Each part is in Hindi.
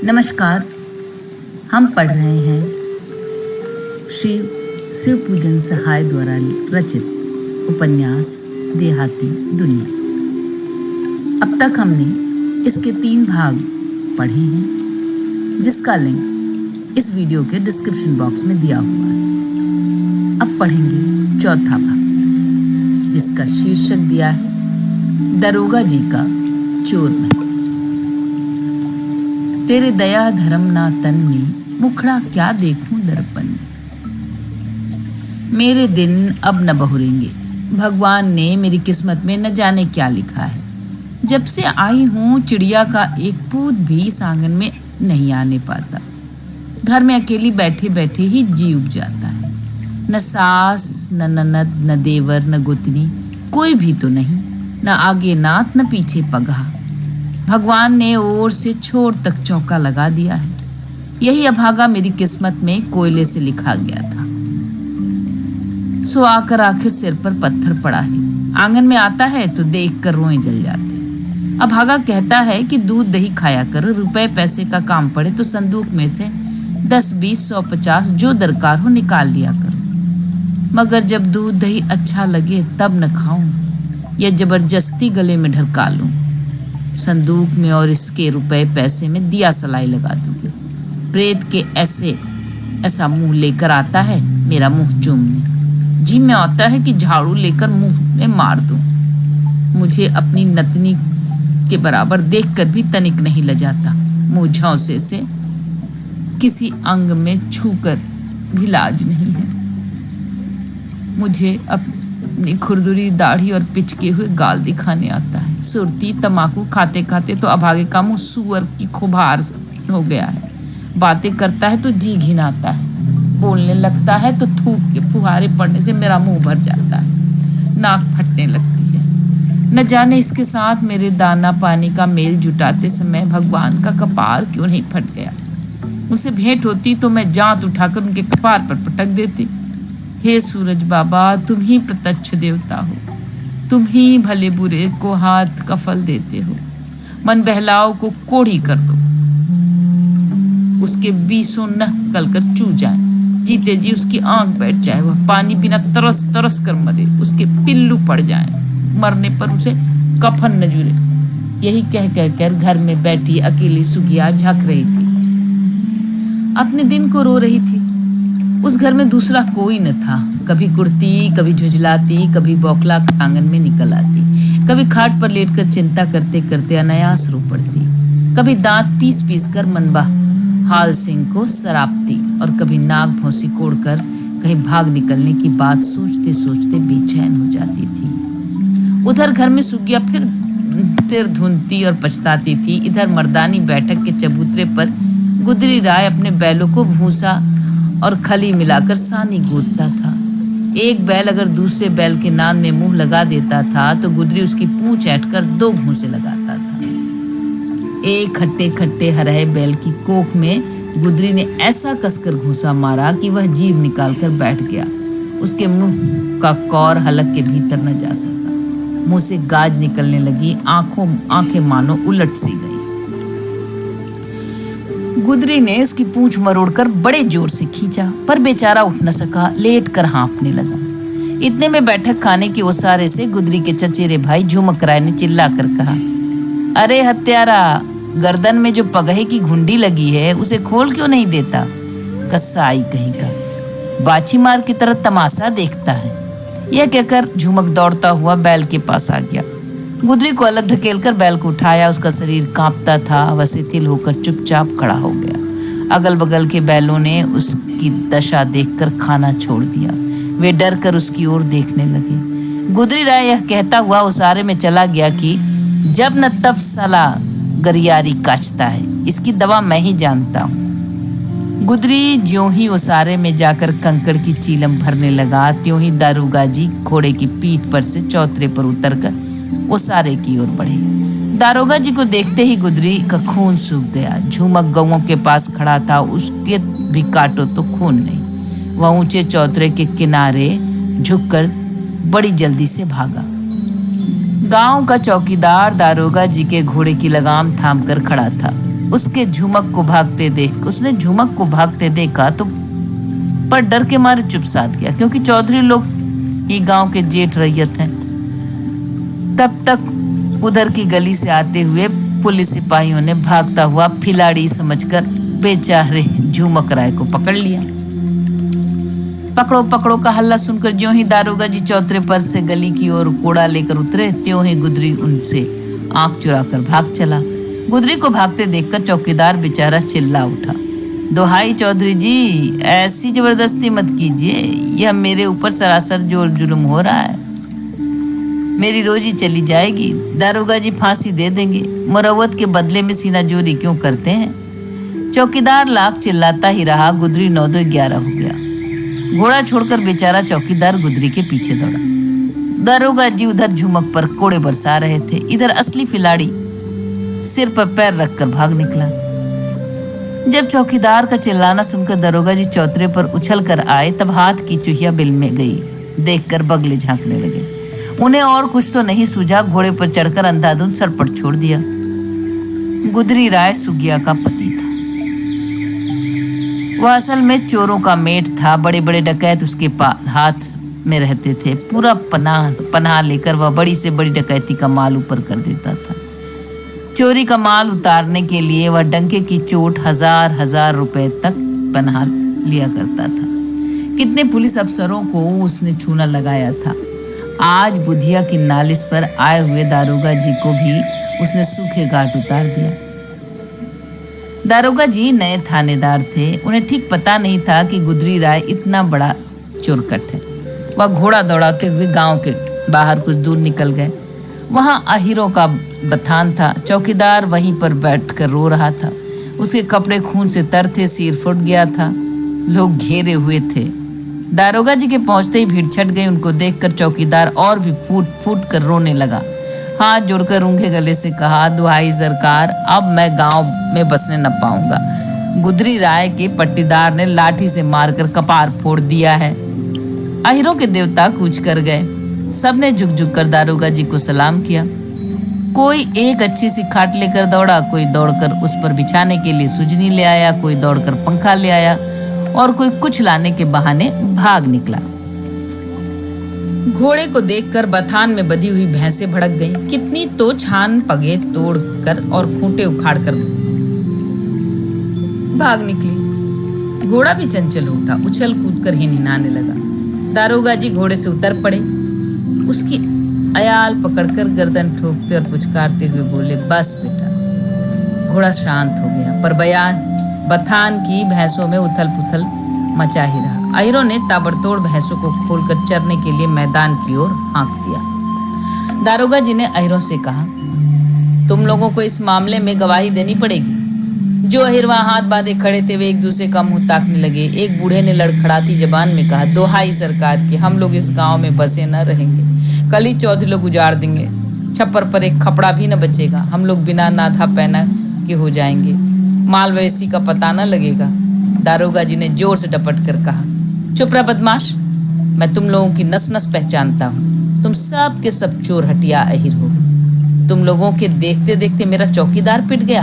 नमस्कार। हम पढ़ रहे हैं श्री शिव पूजन सहाय द्वारा रचित उपन्यास देहाती दुनिया। अब तक हमने इसके 3 भाग पढ़े हैं, जिसका लिंक इस वीडियो के डिस्क्रिप्शन बॉक्स में दिया हुआ है। अब पढ़ेंगे चौथा भाग, जिसका शीर्षक दिया है दरोगा जी का चोर में। तेरे दया धर्म ना तन में, मुखड़ा क्या देखूं दर्पण में। मेरे दिन अब न बहुरेंगे, भगवान ने मेरी किस्मत में न जाने क्या लिखा है। जब से आई हूं चिड़िया का एक पूत भी इस आंगन में नहीं आने पाता। घर में अकेली बैठे बैठे ही जी उब जाता है। न सास न ननद न देवर न गोतनी, कोई भी तो नहीं। न आगे नाथ न पीछे पगहा। भगवान ने ओर से छोर तक चौका लगा दिया है। यही अभागा मेरी किस्मत में कोयले से लिखा गया था। सो आकर आखिर सिर पर पत्थर पड़ा है। आंगन में आता है तो देख कर रोए जल जाते। अभागा कहता है कि दूध दही खाया करो, रुपए पैसे का काम पड़े तो संदूक में से 10, 20, 100, 50 जो दरकार हो निकाल लिया करो। मगर जब दूध दही अच्छा लगे तब न खाऊं या जबरदस्ती गले में ढरका लूं। संदूक में और इसके रुपए पैसे में दिया सलाई लगा दूंगी। प्रेत के ऐसा मुंह लेकर आता है मेरा मुंह चूमने। जी में आता है कि झाड़ू लेकर मुंह में मार दूं। मुझे अपनी नतनी के बराबर देखकर भी तनिक नहीं लजाता। मुंह झौसे से किसी अंग में छूकर भी लाज नहीं है। मुझे अपनी खुरदुरी दाढ़ी और पिचके हुए गाल दिखाने आता है। सुरती तमाकू खाते खाते तो अभागे का मुंह सुअर की खुबार हो गया है। बातें करता है तो जी घिनाता है। बोलने लगता है तो थूक के फुहारे पड़ने से मेरा मुंह भर जाता है, नाक फटने लगती है। न जाने इसके साथ मेरे दाना पानी का मेल जुटाते समय भगवान का कपार क्यों नहीं फट गया। मुझसे भेंट होती तो मैं जांत उठाकर उनके कपार पर पटक देती। हे सूरज बाबा, तुम ही प्रत्यक्ष देवता हो। तुम ही भले बुरे को हाथ का फल देते हो। मन बहलाव को कोढ़ी कर दो, उसके 20 नह गलकर चू जाए। जीते जी उसकी आंख बैठ जाए, वह पानी बिना तरस तरस कर मरे, उसके पिल्लू पड़ जाए, मरने पर उसे कफन न जुरे। यही कह कर घर में बैठी अकेली सुगिया झक रही थी, अपने दिन को रो रही थी। उस घर में दूसरा कोई न था। कभी कुड़ती, कभी झुझलाती, कभी बौखला कर आंगन में निकल आती, कभी खाट पर लेटकर चिंता करते करते अनायास रो पड़ती, कभी दांत पीस पीस कर मनबा हाल सिंह को सरापती और कभी नाक भौंसी कोड़कर कहीं भाग निकलने की बात सोचते सोचते बेचैन हो जाती थी। उधर घर में सुगिया फिर तिर धुनती और पछताती थी। इधर मर्दानी बैठक के चबूतरे पर गुदरी राय अपने बैलों को भूसा और खली मिलाकर सानी गूंथता था। एक बैल अगर दूसरे बैल के नान में मुंह लगा देता था तो गुदरी उसकी पूंछ ऐंठकर 2 घूंसे लगाता था। एक खट्टे खट्टे हरहे बैल की कोख में गुदरी ने ऐसा कसकर घूंसा मारा कि वह जीभ निकालकर बैठ गया। उसके मुंह का कौर हलक के भीतर न जा सका। मुंह से गाज निकलने लगी, आंखें मानो उलट सी गई। गुदरी ने उसकी पूंछ मरोड़कर बड़े जोर से खींचा, पर बेचारा उठ न सका, लेट कर हाँफने लगा। इतने में बैठक खाने के ओसारे से गुदरी के चचेरे भाई झुमक राय ने चिल्लाकर कहा, अरे हत्यारा, गर्दन में जो पगहे की घुंडी लगी है उसे खोल क्यों नहीं देता? कसाई कहीं का, बाछी मार की तरह तमाशा देखता है। यह कहकर झुमक दौड़ता हुआ बैल के पास आ गया। गुदरी को अलग ढकेलकर बैल को उठाया। उसका शरीर कांपता था, वह शिथिल होकर चुपचाप खड़ा हो गया। अगल बगल के बैलों ने उसकी दशा देखकर खाना छोड़ दिया। वे डर कर उसकी ओर देखने लगे। गुदरी राय यह कहता हुआ उसारे में चला गया कि जब न तब साला गरियारी काचता है, इसकी दवा मैं ही जानता हूँ। गुदरी ज्यों ही उसारे में जाकर कंकड़ की चीलम भरने लगा, त्यों ही दारोगा जी घोड़े की पीठ पर से चौतरे पर उतरकर उसारे की ओर बढ़े। दारोगा जी को देखते ही गुदरी का खून सूख गया। झुमक गौओं के पास खड़ा था, उसके भी काटो तो खून नहीं। वह ऊंचे चौतरे के किनारे झुककर बड़ी जल्दी से भागा। गांव का चौकीदार दारोगा जी के घोड़े की लगाम थाम कर खड़ा था। उसने झुमक को भागते देखा तो पर डर के मारे चुप साध गया, क्योंकि चौधरी लोग ही गांव के जेठ रैयत हैं। तब तक उधर की गली से आते हुए पुलिस सिपाहियों ने भागता हुआ खिलाड़ी समझकर बेचारे झुमक राय को पकड़ लिया। पकड़ो पकड़ो का हल्ला सुनकर ज्यों ही दारोगा जी चौतरे पर से गली की ओर कोड़ा लेकर उतरे, त्यों ही गुदरी उनसे आंख चुराकर भाग चला। गुदरी को भागते देखकर चौकीदार बेचारा चिल्ला उठा, दोहाई चौधरी जी, ऐसी जबरदस्ती मत कीजिए, यह मेरे ऊपर सरासर जोर जुल्म हो रहा है। मेरी रोजी चली जाएगी, दारोगा जी फांसी दे देंगे, मुरव्वत के बदले में सीना जोरी क्यों करते हैं। चौकीदार लाख चिल्लाता ही रहा। गुदरी 9-11 हो गया। घोड़ा छोड़कर बेचारा चौकीदार गुदरी के पीछे दौड़ा। दारोगा जी उधर झुमक पर कोड़े बरसा रहे थे, इधर असली खिलाड़ी सिर पर पैर रखकर भाग निकला। जब चौकीदार का चिल्लाना सुनकर दारोगा जी चौतरे पर उछल कर आए, तब हाथ की चुहिया बिल में गई। देखकर बगले झांकने लगे। उन्हें और कुछ तो नहीं सूझा, घोड़े पर चढ़कर अंधाधुंध सरपट छोड़ दिया। गुदरी राय सुगिया का पति था। वह असल में चोरों का मेट था। बड़े बड़े डकैत उसके हाथ में रहते थे। पूरा पनाह लेकर वह बड़ी से बड़ी डकैती का माल ऊपर कर देता था। चोरी का माल उतारने के लिए वह डंके की चोट 1000 रुपए तक पनाह लिया करता था। कितने पुलिस अफसरों को उसने चूना लगाया था। आज बुधिया की नालिश पर आए हुए दारोगा जी को भी उसने सूखे घाट उतार दिया। दारोगा जी नए थानेदार थे। उन्हें ठीक पता नहीं था कि गुदरी राय इतना बड़ा चोरकट है। वह घोड़ा दौड़ाते हुए गांव के बाहर कुछ दूर निकल गए। वहां अहीरों का बथान था। चौकीदार वहीं पर बैठकर रो रहा था। उसके कपड़े खून से तर थे, सिर फुट गया था। लोग घेरे हुए थे। दारोगा जी के पहुंचते ही भीड़ छट गई। उनको देखकर चौकीदार और भी फूट फूट कर रोने लगा। हाथ जोड़कर रूंघे गले से कहा, दुहाई सरकार, अब मैं गांव में बसने न पाऊंगा। गुदरी राय के पट्टीदार ने लाठी से मारकर कपार फोड़ दिया है। अहीरों के देवता कूच कर गए। सबने झुक झुक कर दारोगा जी को सलाम किया। कोई एक अच्छी सी खाट लेकर दौड़ा, कोई दौड़कर उस पर बिछाने के लिए सुजनी ले आया, कोई दौड़कर पंखा ले आया और कोई कुछ लाने के बहाने भाग निकला। घोड़े को देखकर बथान में बधी हुई भैंसें भड़क गईं। कितनी तो छान पगे तोड़कर और खूंटे उखाड़कर भाग निकली। घोड़ा भी चंचल उठा, उछल कूद कर हिनहिनाने लगा। दारोगा जी घोड़े से उतर पड़े। उसकी अयाल पकड़कर गर्दन ठोकते और पुचकारते हुए बोले, बस बेटा। घोड़ा शांत हो गया, पर बथान की भैंसों में उथल पुथल मचा ही रहा। अहीरों ने ताबड़तोड़ भैंसों को खोलकर चरने के लिए मैदान की ओर हाँक दिया। दारोगा जी ने अहीरों से कहा, तुम लोगों को इस मामले में गवाही देनी पड़ेगी। जो अहीर वहां हाथ बांधे खड़े थे वे एक दूसरे का मुंह ताकने लगे। एक बूढ़े ने लड़खड़ाती जबान में कहा, दोहाई सरकार की, हम लोग इस गांव में बसे न रहेंगे। कल ही चौधरी लोग उजाड़ देंगे। छप्पर पर एक खपड़ा भी न बचेगा। हम लोग बिना नाधा पहना के हो जाएंगे। मालवेसी का पता न लगेगा। दारोगा जी ने जोर से डपट कर कहा, चुप रह बदमाश, मैं तुम लोगों की नस नस पहचानता हूँ। तुम सब के सब चोर हटिया अहीर हो। तुम लोगों के देखते देखते मेरा चौकीदार पिट गया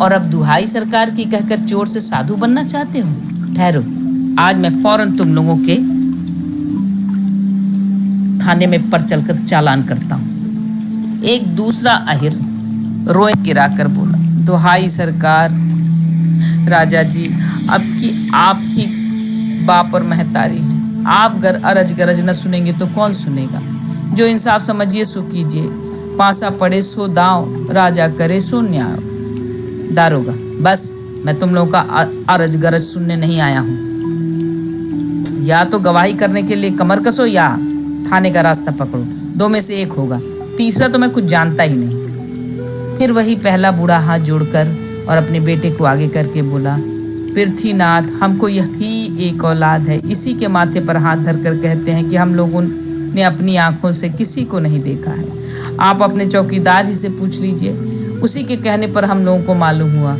और अब दुहाई सरकार की कहकर चोर से साधु बनना चाहते हो। ठहरो, आज मैं फौरन तुम लोगों के थाने में पर चलकर चालान करता हूँ। एक दूसरा अहीर रोए गिराकर बोला, दुहाई सरकार, राजा जी, अब की आप ही बाप और महतारी हैं। आप गर अरज गरज न सुनेंगे तो कौन सुनेगा। जो इंसाफ समझिए सो कीजिए। पासा पड़े सो दांव, राजा करे सो न्याय। दारोगा, बस मैं तुम लोगों का अरज गरज सुनने नहीं आया हूँ। या तो गवाही करने के लिए कमर कसो या थाने का रास्ता पकड़ो। दो में से एक होगा। तीसरा तो मैं कुछ जानता ही नहीं। फिर वही पहला बूढ़ा हाथ जोड़कर और अपने बेटे को आगे करके बोला, पृथ्वीनाथ, हमको यही एक औलाद है। इसी के माथे पर हाथ धरकर कहते हैं कि हम लोगों ने अपनी आंखों से किसी को नहीं देखा है। आप अपने चौकीदार ही से पूछ लीजिए। उसी के कहने पर हम लोगों को मालूम हुआ।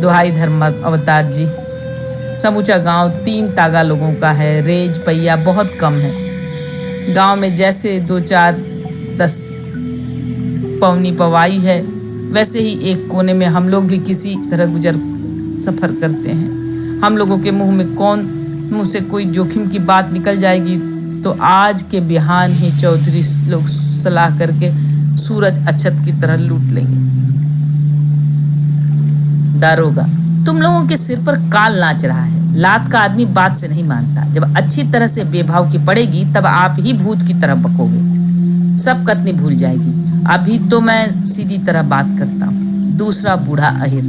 दुहाई धर्म अवतार जी, समूचा गांव 3 तागा लोगों का है। रेज पहिया बहुत कम है। गांव में जैसे 2-4-10 पवनी पवाई है, वैसे ही एक कोने में हम लोग भी किसी तरह गुजर सफर करते हैं। हम लोगों के मुंह से कोई जोखिम की बात निकल जाएगी तो आज के बिहान ही चौधरी लोग सलाह करके सूरज अक्षत की तरह लूट लेंगे। दारोगा, तुम लोगों के सिर पर काल नाच रहा है। लात का आदमी बात से नहीं मानता। जब अच्छी तरह से बेभाव की पड़ेगी तब आप ही भूत की तरह बकोगे। सब कतनी भूल जाएगी। अभी तो मैं सीधी तरह बात करता हूँ। दूसरा बूढ़ा अहिर,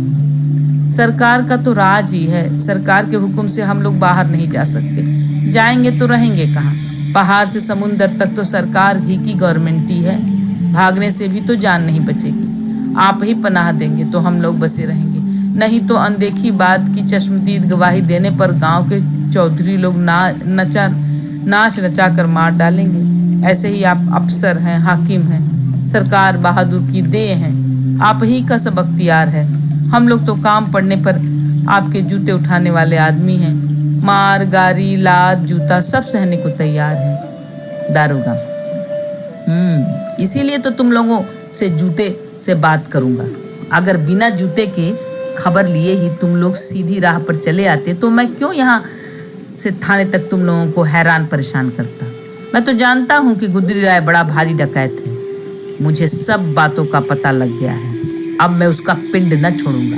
सरकार का तो राज ही है। सरकार के हुक्म से हम लोग बाहर नहीं जा सकते। जाएंगे तो रहेंगे कहाँ? पहाड़ से समुंदर तक तो सरकार ही की गवर्नमेंट ही है। भागने से भी तो जान नहीं बचेगी। आप ही पनाह देंगे तो हम लोग बसे रहेंगे, नहीं तो अनदेखी बात की चश्मदीद गवाही देने पर गांव के चौधरी लोग नाच नचा कर मार डालेंगे। ऐसे ही आप अफसर हैं, हाकिम हैं, सरकार बहादुर की दे हैं। आप ही का सब अख्तियार है। हम लोग तो काम पड़ने पर आपके जूते उठाने वाले आदमी हैं। मार गारी लात जूता सब सहने को तैयार है। दारोगा, इसीलिए तो तुम लोगों से जूते से बात करूंगा। अगर बिना जूते के खबर लिए ही तुम लोग सीधी राह पर चले आते तो मैं क्यों यहाँ से थाने तक तुम लोगों को हैरान परेशान करता। मैं तो जानता हूँ कि गुदरी राय बड़ा भारी डकैत है। मुझे सब बातों का पता लग गया है। अब मैं उसका पिंड न छोड़ूंगा।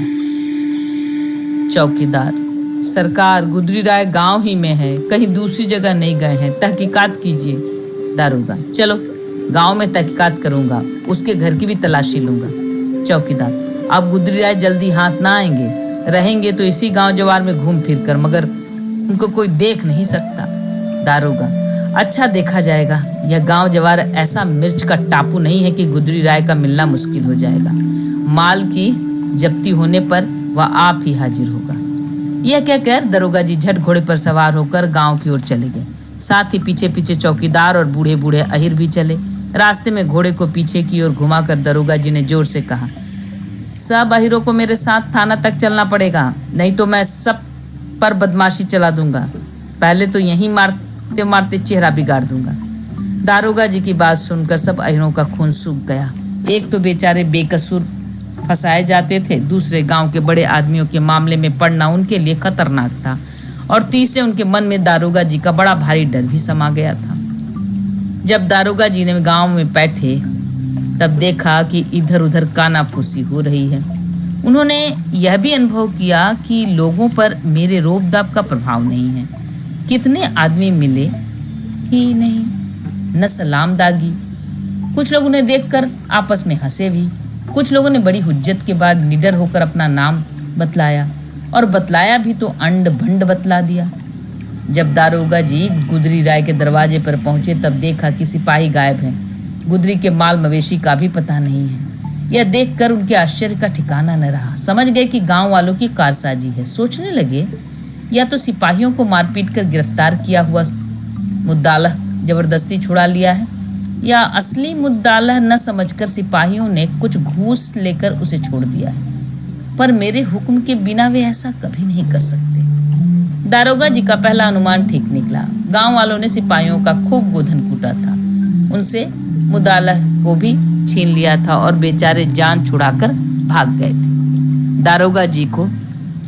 चौकीदार, सरकार गुदरी राय गांव ही में है, कहीं दूसरी जगह नहीं गए हैं। तहकीकात कीजिए। दारोगा, चलो गांव में तहकीकात करूंगा, उसके घर की भी तलाशी लूंगा। चौकीदार, अब गुदरी राय जल्दी हाथ ना आएंगे। रहेंगे तो इसी गांव जवार में घूम फिर कर, मगर उनको कोई देख नहीं सकता। दारोगा, अच्छा देखा जाएगा। यह गांव जवार ऐसा मिर्च का टापू नहीं है कि गुदरी राय का मिलना मुश्किल हो जाएगा। माल की जब्ती होने पर वह आप ही हाजिर होगा। यह कहकर दरोगा जी झट घोड़े पर सवार होकर गांव की ओर चले गए। साथ ही पीछे पीछे चौकीदार और बूढ़े बूढ़े अहिर भी चले। रास्ते में घोड़े को पीछे की ओर घुमाकर दरोगा जी ने जोर से कहा, सब अहिरों को मेरे साथ थाना तक चलना पड़ेगा, नहीं तो मैं सब पर बदमाशी चला दूंगा। पहले तो यहीं मारते मारते चेहरा बिगाड़ दूंगा। दारोगा जी की बात सुनकर सब अहिरों का खून सूख गया। एक तो बेचारे बेकसूर फंसाए जाते थे, दूसरे गांव के बड़े आदमियों के मामले में पड़ना उनके लिए खतरनाक था, और तीसरे उनके मन में दारोगा जी का बड़ा भारी डर भी समा गया था। जब दारोगा जी ने गांव में बैठे तब देखा कि इधर उधर कानाफूसी हो रही है। उन्होंने यह भी अनुभव किया कि लोगों पर मेरे रोब दाब का प्रभाव नहीं है। कितने आदमी मिले ही नहीं, न सलाम दागी। कुछ लोग उन्हें देखकर आपस में हंसे भी। कुछ लोगों ने बड़ी हुज्जत के बाद निडर होकर अपना नाम बतलाया, और बतलाया भी तो अंड भंड बतला दिया। जब दारोगा जी गुदरी राय के दरवाजे पर पहुंचे तब देखा कि सिपाही गायब हैं। गुदरी के माल मवेशी का भी पता नहीं है। यह देखकर उनके आश्चर्य का ठिकाना न रहा। समझ गए कि गांव वालों की कारसाजी है। सोचने लगे, या तो सिपाहियों को मारपीट कर गिरफ्तार किया हुआ मुद्दालह जबरदस्ती छुड़ा लिया है, या असली मुद्दालह न समझकर सिपाहियों ने कुछ घूस लेकर उसे छोड़ दिया है। पर मेरे हुक्म के बिना वे ऐसा कभी नहीं कर सकते। दारोगा जी का पहला अनुमान ठीक निकला। गांव वालों ने सिपाहियों का खूब गोधन कूटा था, उनसे मुद्दालह को भी छीन लिया था और बेचारे जान छुड़ाकर भाग गए थे। दारोगा जी को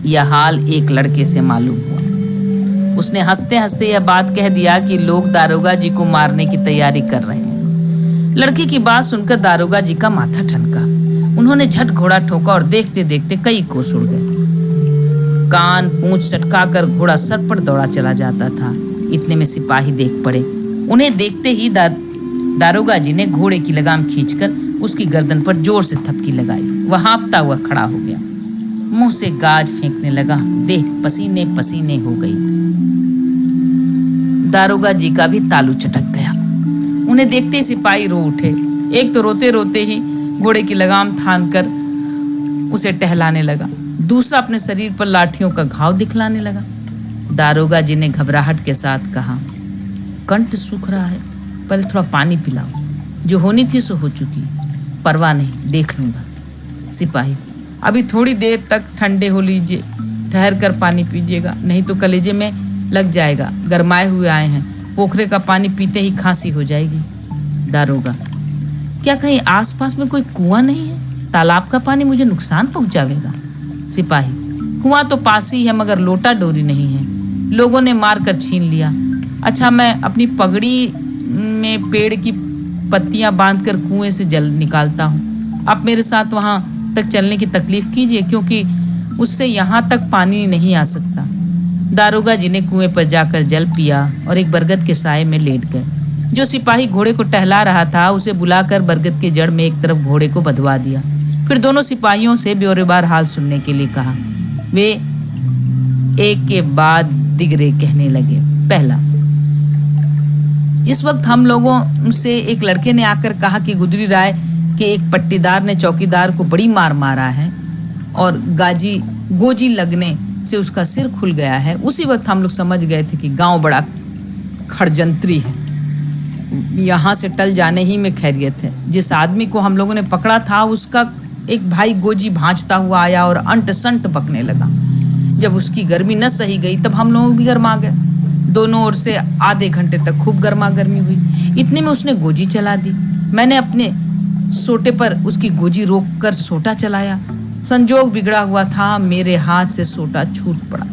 यह हाल एक लड़के से मालूम हुआ। उसने हंसते हंसते यह बात कह दिया कि लोग दारोगा जी को मारने की तैयारी कर रहे हैं। लड़के की बात सुनकर दारोगा जी का माथा ठनका। उन्होंने झट घोड़ा ठोका और देखते देखते कई कोस उड़ गए। कान पूंछ सटकाकर घोड़ा सर पर दौड़ा चला जाता था। इतने में सिपाही देख पड़े। उन्हें देखते ही दारोगा जी ने घोड़े की लगाम खींचकर उसकी गर्दन पर जोर से थपकी लगाई। वह हाँफता हुआ खड़ा हो गया, मुंह से गाज फेंकने लगा। देह पसीने पसीने हो गई। दारोगा जी का भी तालू चटक गया। उन्हें देखते ही सिपाही रो उठे। एक तो रोते रोते ही घोड़े की लगाम थाम कर उसे टहलाने लगा, दूसरा अपने शरीर पर लाठियों का घाव दिखलाने लगा। दारोगा जी ने घबराहट के साथ कहा, कंठ सूख रहा है, पहले थोड़ा पानी पिलाओ। जो होनी थी सो हो चुकी, परवाह नहीं, देख लूंगा। सिपाही, अभी थोड़ी देर तक ठंडे हो लीजिए, ठहर कर पानी पीजिएगा, नहीं तो कलेजे में लग जाएगा। गरमाए हुए आए हैं, पोखरे का पानी पीते ही खांसी हो जाएगी। दारोगा, क्या कहीं आसपास में कोई कुआं नहीं है तालाब का पानी मुझे नुकसान पहुंचावेगा। सिपाही, कुआं तो पास ही है मगर लोटा डोरी नहीं है, लोगों ने मार कर छीन लिया। अच्छा, मैं अपनी पगड़ी में पेड़ की पत्तियां बांधकर कुएं से जल निकालता हूँ। आप मेरे साथ वहां तक चलने की तकलीफ कीजिए, क्योंकि उससे यहाँ तक पानी नहीं आ सकता। दारोगा जी ने कुएं पर जाकर जल पिया और एक बरगद के साए में लेट गए। जो सिपाही घोड़े को टहला रहा था उसे बुलाकर बरगद के जड़ में एक तरफ घोड़े को बंधवा दिया। फिर दोनों सिपाहियों से ब्यौरेवार हाल सुनने के लिए कहा। वे एक के बाद दिगरे कहने लगे। पहला, जिस वक्त हम लोगों से एक लड़के ने आकर कहा कि गुदरी राय के एक पट्टीदार ने चौकीदार को बड़ी मार मारा है और गोजी लगने से उसका सिर खुल गया है, उसी वक्त हम लोग समझ गए थे कि गांव बड़ा खड़जंत्री है, यहाँ से टल जाने ही में खैरियत है। जिस आदमी को हम लोगों ने पकड़ा था उसका एक भाई गोजी भांजता हुआ आया और अंट संट बकने लगा। जब उसकी गर्मी न सही गई तब हम लोग भी गर्मा गए। दोनों ओर से आधे घंटे तक खूब गर्मा गर्मी हुई। इतने में उसने गोजी चला दी। मैंने अपने सोटे पर उसकी गोजी रोक कर सोटा चलाया। संजोग बिगड़ा हुआ था, मेरे हाथ से सोटा छूट पड़ा।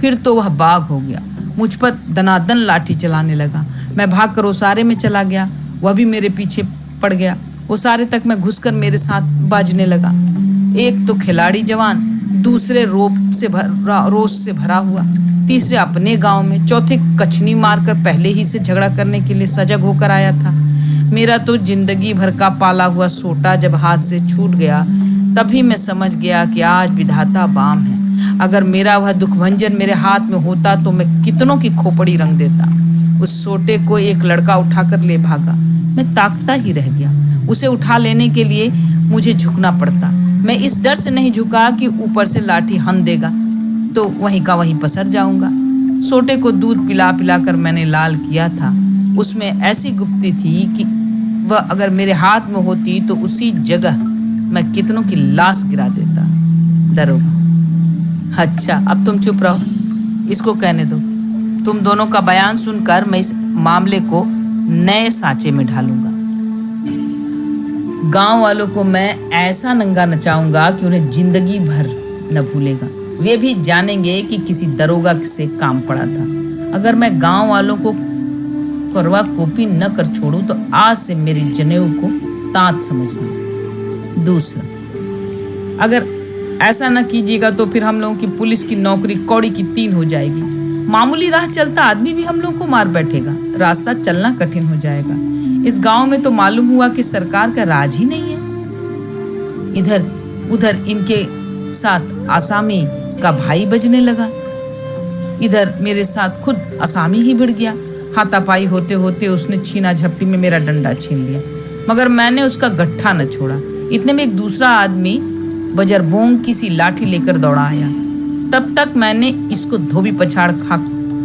फिर तो वह बाग हो गया, मुझ पर दनादन लाठी चलाने लगा। मैं भागकर ओसारे में चला गया, वह भी मेरे पीछे पड़ गया। ओसारे तक मैं घुसकर मेरे साथ बाजने लगा। एक तो खिलाड़ी जवान, दूसरे रोष से भरा हुआ, तीसरे अपने गांव में, चौथे कछनी मारकर पहले ही से झगड़ा करने के लिए सजग होकर आया था। मेरा तो जिंदगी भर का पाला हुआ सोटा जब हाथ से छूट गया तभी मैं समझ गया कि आज विधाता बाम है। अगर मेरा वह दुखभंजन मेरे हाथ में होता तो मैं कितनों की खोपड़ी रंग देता। उस सोटे को एक लड़का उठाकर ले भागा। मैं ताकता ही रह गया। उसे उठा लेने के लिए मुझे झुकना पड़ता। मैं इस डर से नहीं झुका कि ऊपर से लाठी हन देगा तो वहीं का वहीं पसर जाऊंगा। सोटे को दूध पिला पिला कर मैंने लाल किया था। उसमें ऐसी गुप्ती थी कि वह अगर मेरे हाथ में होती तो उसी जगह मैं कितनों की लाश गिरा देता। दरोगा, अच्छा अब तुम चुप रहो, इसको कहने दो। तुम दोनों का बयान सुनकर मैं इस मामले को नए सांचे में ढालूंगा। गांव वालों को मैं ऐसा नंगा नचाऊंगा कि उन्हें जिंदगी भर न भूलेगा। वे भी जानेंगे कि किसी दरोगा से काम पड़ा था। अगर मैं गांव वालों को करवा कॉपी न कर छोड़ूं तो आज से मेरी जनेऊ को तांत समझना। दूसरा, अगर ऐसा न कीजिएगा तो फिर हम लोगों की पुलिस की नौकरी कौड़ी की 3 हो जाएगी। मामूली राह चलता आदमी भी हम लोगों को मार बैठेगा। रास्ता चलना कठिन हो जाएगा। इस गांव में तो मालूम हुआ कि सरकार का राज ही नहीं है। इधर उधर इनके साथ आसामी का भाई बजने लगा, इधर मेरे साथ खुद आसामी ही भिड़ गया। हाथापाई होते होते उसने छीना झपटी में मेरा डंडा छीन लिया, मगर मैंने उसका गट्ठा न छोड़ा। इतने में एक दूसरा आदमी बजरबोंग की सी लाठी लेकर दौड़ा आया। तब तक मैंने इसको धोबी पछाड़ खा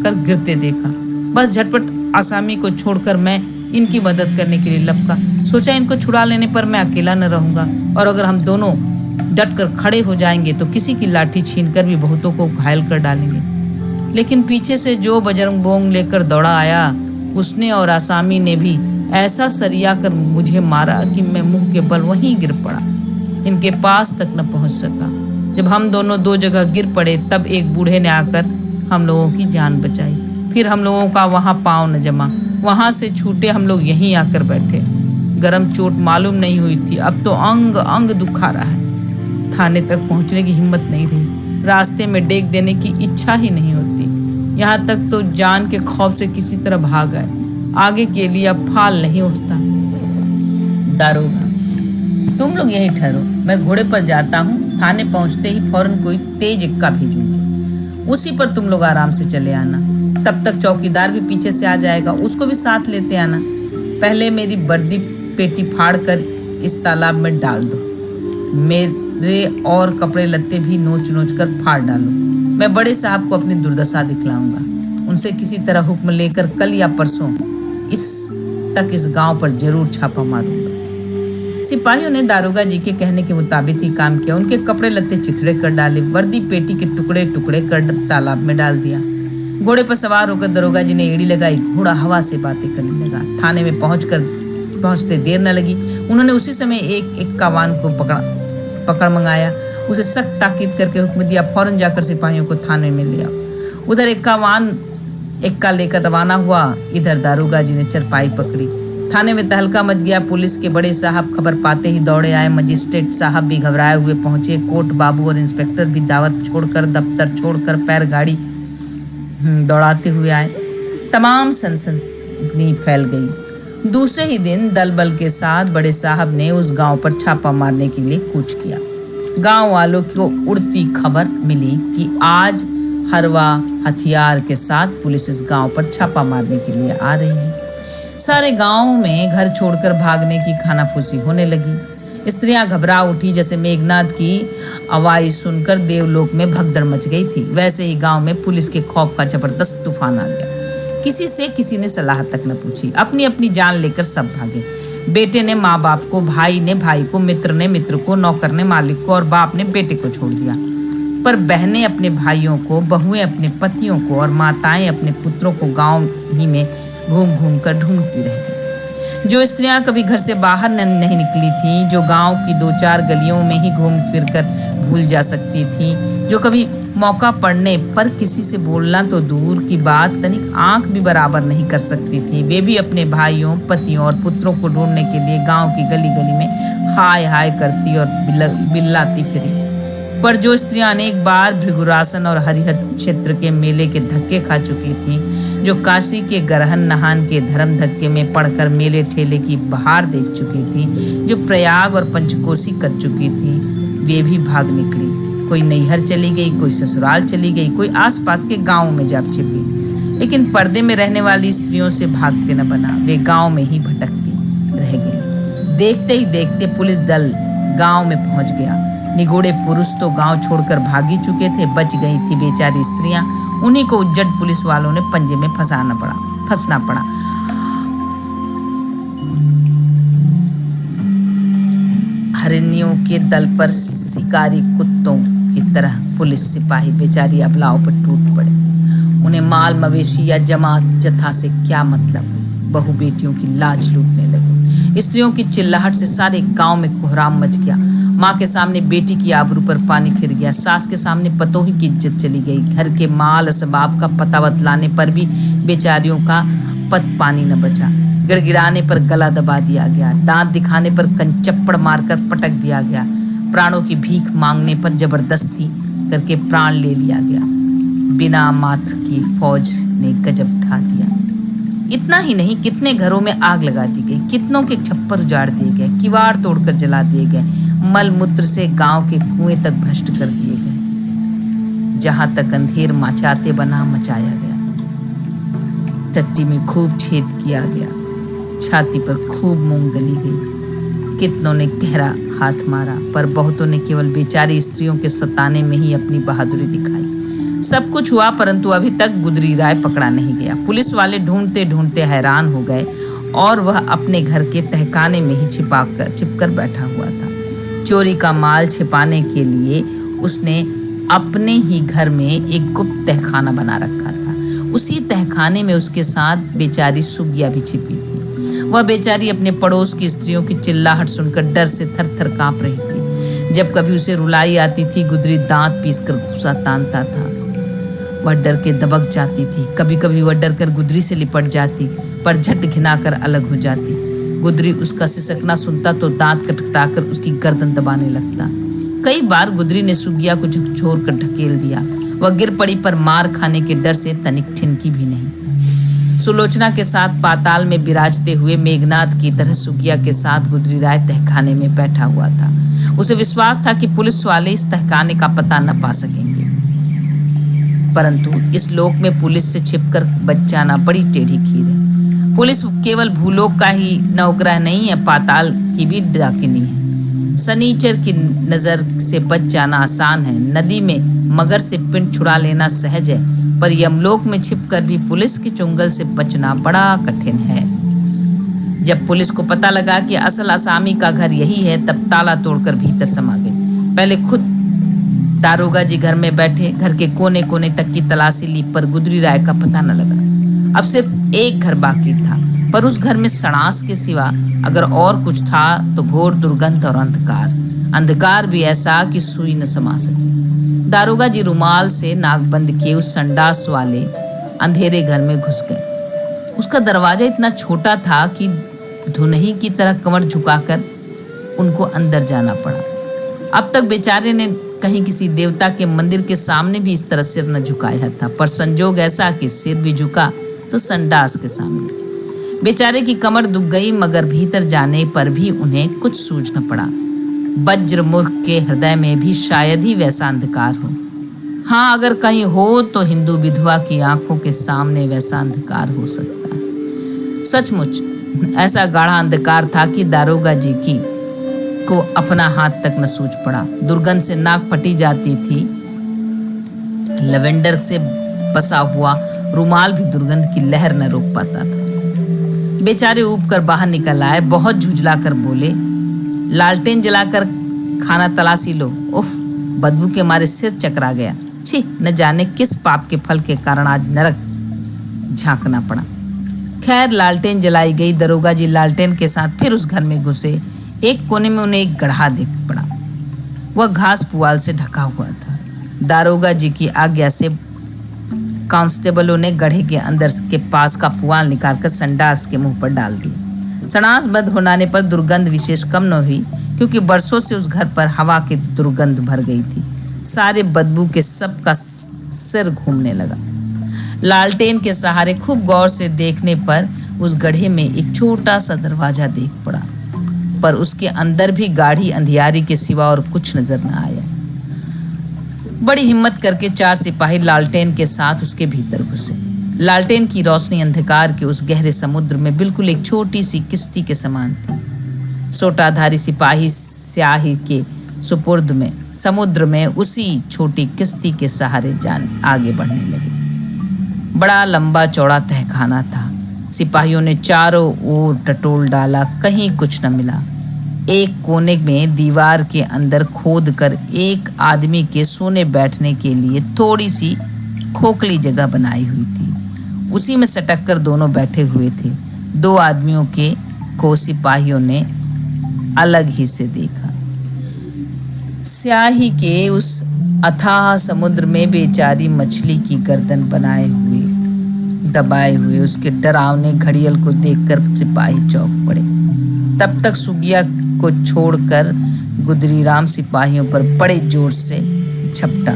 कर गिरते देखा। बस झटपट आसामी को छोड़कर मैं इनकी मदद करने के लिए लपका। सोचा इनको छुड़ा लेने पर मैं अकेला न रहूंगा और अगर हम दोनों डट कर खड़े हो जाएंगे तो किसी की लाठी छीनकर भी बहुतों को घायल कर डालेंगे। लेकिन पीछे से जो बजरंगबोंग लेकर दौड़ा आया उसने और आसामी ने भी ऐसा सरिया कर मुझे मारा कि मैं मुंह के बल वहीं गिर पड़ा। इनके पास तक न पहुंच सका। जब हम दोनों 2 जगह गिर पड़े तब एक बूढ़े ने आकर हम लोगों की जान बचाई। फिर हम लोगों का वहां पांव न जमा। वहां से छूटे हम लोग यहीं आकर बैठे। गरम चोट मालूम नहीं हुई थी, अब तो अंग अंग दुखा रहा है। थाने तक पहुंचने की हिम्मत नहीं रही। रास्ते में डेग देने की इच्छा ही नहीं होती। यहाँ तक तो जान के खौफ से किसी तरह भाग गए। आगे के लिए अब फाल नहीं उठता। दारोगा, तुम लोग यहीं ठहरो, मैं घोड़े पर जाता हूँ। थाने पहुँचते ही फौरन कोई तेज इक्का भेजूंगा, उसी पर तुम लोग आराम से चले आना। तब तक चौकीदार भी पीछे से आ जाएगा, उसको भी साथ लेते आना। पहले मेरी वर्दी पेटी फाड़ कर इस तालाब में डाल दो। मेरे और कपड़े लत्ते भी नोच नोच कर फाड़ डालो। मैं बड़े साहब को अपनी दुर्दशा दिखलाऊंगा। उनसे किसी तरह हुक्म लेकर कल या परसों इस गांव पर जरूर छापा मारूंगा। सिपाहियों ने दारोगा जी के कहने के मुताबिक ही काम किया। उनके कपड़े लत्ते चिथड़े कर डाले, वर्दी पेटी के टुकड़े टुकड़े कर तालाब में डाल दिया। घोड़े पर सवार होकर दारोगा जी ने एड़ी लगाई। घोड़ा हवा से बातें करने लगा। थाने में पहुंचते देर न लगी। उन्होंने उसी समय एक एक्कावान को पकड़ मंगाया। उसे सख्त ताकीद करके हुक्म दिया, फौरन जाकर सिपाहियों को थाने में ले आओ। उधर एक्का लेकर रवाना हुआ। इधर दारोगा जी ने चरपाई पकड़ी। थाने में तहलका मच गया। पुलिस के बड़े साहब खबर पाते ही दौड़े आए। मजिस्ट्रेट साहब भी घबराए हुए पहुंचे। कोर्ट बाबू और इंस्पेक्टर भी दावत छोड़कर, दफ्तर छोड़कर पैर गाड़ी दौड़ाते हुए आए। तमाम सनसनी फैल गई। दूसरे ही दिन दल बल के साथ बड़े साहब ने उस गांव पर छापा मारने के लिए कूच किया। गांव वालों को उड़ती खबर मिली कि आज हरवा हथियार के साथ पुलिस इस गांव पर छापा मारने के लिए आ रही है। सारे गांव में घर छोड़कर भागने की खानाफूसी होने लगी। स्त्रियां घबरा उठी। जैसे मेघनाद की आवाज सुनकर देवलोक में भगदड़ मच गई थी, वैसे ही गांव में पुलिस के खौफ का जबरदस्त तूफान आ गया। किसी ने सलाह तक न पूछी, अपनी अपनी जान लेकर सब भागे। बेटे ने माँ बाप को, भाई ने भाई को, मित्र ने मित्र को, नौकर ने मालिक को और बाप ने बेटे को छोड़ दिया। पर बहनें अपने भाइयों को, बहुएं अपने पतियों को और माताएं अपने पुत्रों को गांव ही में घूम घूम कर ढूंढती रह गई। जो स्त्रियां कभी घर से बाहर नहीं निकली थीं, जो गांव की 2-4 गलियों में ही घूम फिर कर भूल जा सकती थीं, जो कभी मौका पड़ने पर किसी से बोलना तो दूर की बात तनिक आंख भी बराबर नहीं कर सकती थी, वे भी अपने भाइयों, पतियों और पुत्रों को ढूंढने के लिए गांव की गली गली में हाय हाय करती और बिल्लाती फिरी। पर जो स्त्रियां अनेक बार भृगुरासन और हरिहर क्षेत्र के मेले के धक्के खा चुकी थीं, जो काशी के गरहन नहान के धर्म धक्के में पड़कर मेले ठेले की बहार देख चुकी थीं, जो प्रयाग और पंचकोसी कर चुकी थीं, वे भी भाग निकली। कोई नैहर चली गई, कोई ससुराल चली गई, कोई आसपास के गांव में जा छिपी। लेकिन पर्दे में रहने वाली स्त्रियों से भागते न बना, वे गांव में ही भटकती रह गई। देखते ही देखते पुलिस दल गांव में पहुंच गया। निगोड़े पुरुष तो गांव छोड़कर भागी चुके थे, बच गई थी बेचारी स्त्रियां। उन्हीं को उज्जट पुलिस वालों ने पंजे में फंसना पड़ा। हरिणियों के दल पर शिकारी कुत्तों की तरह पुलिस सिपाही बेचारी अबलाओं पर टूट पड़े। उन्हें माल मवेशी या जमात जथा से क्या मतलब हुई। बहू बेटियों की लाज लूटने लगे। स्त्रियों की चिल्लाहट से सारे गांव में कोहराम मच गया। माँ के सामने बेटी की आबरू पर पानी फिर गया। सास के सामने पतोही की इज्जत चली गई। घर के माल असबाब का पता बतलाने पर भी बेचारियों का पत पानी न बचा। गिड़गिड़ाने पर गला दबा दिया गया। दांत दिखाने पर कंचप्पड़ मारकर पटक दिया गया। प्राणों की भीख मांगने पर जबरदस्ती करके प्राण ले लिया गया। बिना माथ की फौज ने गजब ढा दिया। इतना ही नहीं, कितने घरों में आग लगा दी गई, कितनों के छप्पर उजाड़ दिए गए, किवाड़ तोड़कर जला दिए गए, मल मूत्र से गांव के कुएं तक भ्रष्ट कर दिए गए। जहां तक अंधेर मचाते बना मचाया गया। टट्टी में खूब छेद किया गया। छाती पर खूब मूंग दली गई। कितनों ने गहरा हाथ मारा, पर बहुतों ने केवल बेचारी स्त्रियों के सताने में ही अपनी बहादुरी दिखाई। सब कुछ हुआ, परंतु अभी तक गुदरी राय पकड़ा नहीं गया। पुलिस वाले ढूंढते ढूंढते हैरान हो गए और वह अपने घर के तहखाने में ही छिपकर बैठा हुआ था। चोरी का माल छिपाने के लिए उसने अपने ही घर में एक गुप्त तहखाना बना रखा था। उसी तहखाने में उसके साथ बेचारी सुगिया भी छिपी थी। वह बेचारी अपने पड़ोस की स्त्रियों की चिल्लाहट सुनकर डर से थर थर कांप रही थी। जब कभी उसे रुलाई आती थी, गुदरी दांत पीसकर घूंसा तानता था। वह डर के दबक जाती थी। कभी कभी वह डर कर गुदरी से लिपट जाती, पर झट घिनाकर अलग हो जाती। गुदरी उसका सिसकना सुनता तो दांत कटकटाकर उसकी गर्दन दबाने लगता। कई बार गुदरी ने सुगिया को झकझोर कर ढकेल दिया। वह गिर पड़ी, पर मार खाने के डर से तनिक ठिनकी भी नहीं। सुलोचना के साथ पाताल में विराजते हुए मेघनाद की तरह सुगिया के साथ गुदरी राय तहखाने में बैठा हुआ था। उसे विश्वास था कि पुलिस वाले इस तहखाने का पता न पा सकेंगे। परंतु इस लोक में पुलिस से छिपकर बच जाना बड़ी टेढ़ी खीर है। पुलिस केवल भूलोक का ही नवग्रह नहीं है, पाताल की भी डाकिनी है। शनिचर की नजर से बच जाना आसान है। नदी में मगर से पिंड छुड़ा लेना सहज है, पर यमलोक में छिपकर भी पुलिस के चुंगल से बचना बड़ा कठिन है। जब पुलिस को पता लगा कि असल आसामी का घर यही है, तब ताला तोड़कर भीतर समा गई। पहले खुद दारोगा जी घर में बैठे, घर के कोने कोने तक की तलाशी ली, पर गुदरी राय का पता न लगा। अब सिर्फ एक घर बाकी था, पर उस घर में सड़ास के सिवा अगर और कुछ था तो घोर दुर्गंध और अंधकार। अंधकार भी ऐसा कि सुई न समा सके। दारोगा जी रुमाल से नाक बंद किए उस संडास वाले अंधेरे घर में घुस गए। उसका दरवाजा इतना छोटा था कि धुनही की तरह कमर झुकाकर उनको अंदर जाना पड़ा। अब तक बेचारे ने कहीं किसी देवता के मंदिर के सामने भी इस तरह सिर न झुकाया था, पर संजोग ऐसा कि सिर भी झुका तो संडास के सामने। बेचारे की कमर दुख गई, मगर भीतर जाने पर भी उन्हें कुछ सूझ न पड़ा। वज्र मूर्ख के हृदय में भी शायद ही वैसा अंधकार हो। हाँ, अगर कहीं हो तो हिंदू विधवा की आंखों के सामने वैसा अंधकार हो सकता है। सचमुच ऐसा गाढ़ा अंधकार था कि दारोगा जी को अपना हाथ तक न सूझ पड़ा। दुर्गंध से नाक फटी जाती थी। लवेंडर से बसा हुआ रुमाल भी दुर्गंध की लहर न रोक पाता था। बेचारे ऊब कर बाहर निकल आए। बहुत झुंझला कर बोले, लालटेन जलाकर खाना तलाशी लो। उफ, बदबू के मारे सिर चकरा गया। छी, न जाने किस पाप के फल के कारण आज नरक झांकना पड़ा। खैर, लालटेन जलाई गई। दरोगा जी लालटेन के साथ फिर उस घर में घुसे। एक कोने में उन्हें एक गड्ढा दिख पड़ा। वह घास पुआल से ढका हुआ था। दारोगा जी की आज्ञा से कांस्टेबलों ने गड्ढे के अंदर के पास का पुआल निकालकर संडास के मुंह पर डाल दिया। संडास बंद होने पर दुर्गंध विशेष कम न हुई, क्योंकि बरसों से उस घर पर हवा की दुर्गंध भर गई थी। सारे बदबू के सबका सिर घूमने लगा। लालटेन के सहारे खूब गौर से देखने पर उस गड्ढे में एक छोटा सा दरवाजा देख पड़ा, पर उसके अंदर भी गाढ़ी अंधियारी के सिवा और कुछ नजर न आया। बड़ी हिम्मत करके 4 सिपाही लालटेन के साथ उसके भीतर घुसे। लालटेन की रोशनी अंधकार के उस गहरे समुद्र में बिल्कुल एक छोटी सी किश्ती के समान थी। सोटाधारी सिपाही स्याही के सुपुर्द में समुद्र में उसी छोटी किश्ती के सहारे आगे बढ़ने लगे। बड़ा लंबा चौड़ा तहखाना था। सिपाहियों ने चारों ओर टटोल डाला, कहीं कुछ न मिला। एक कोने में दीवार के अंदर खोद कर एक आदमी के सोने बैठने के लिए थोड़ी सी खोखली जगह बनाई हुई थी। उसी में सटक कर दोनों बैठे हुए थे। 2 आदमियों को सिपाहियों ने अलग ही से देखा। स्याही के उस अथाह समुद्र में बेचारी मछली की गर्दन दबाए हुए उसके डरावने घड़ियल को देखकर सिपाही चौंक पड़े। तब तक सुगिया को छोड़कर गुदरीराम सिपाहियों पर बड़े जोर से झपटा।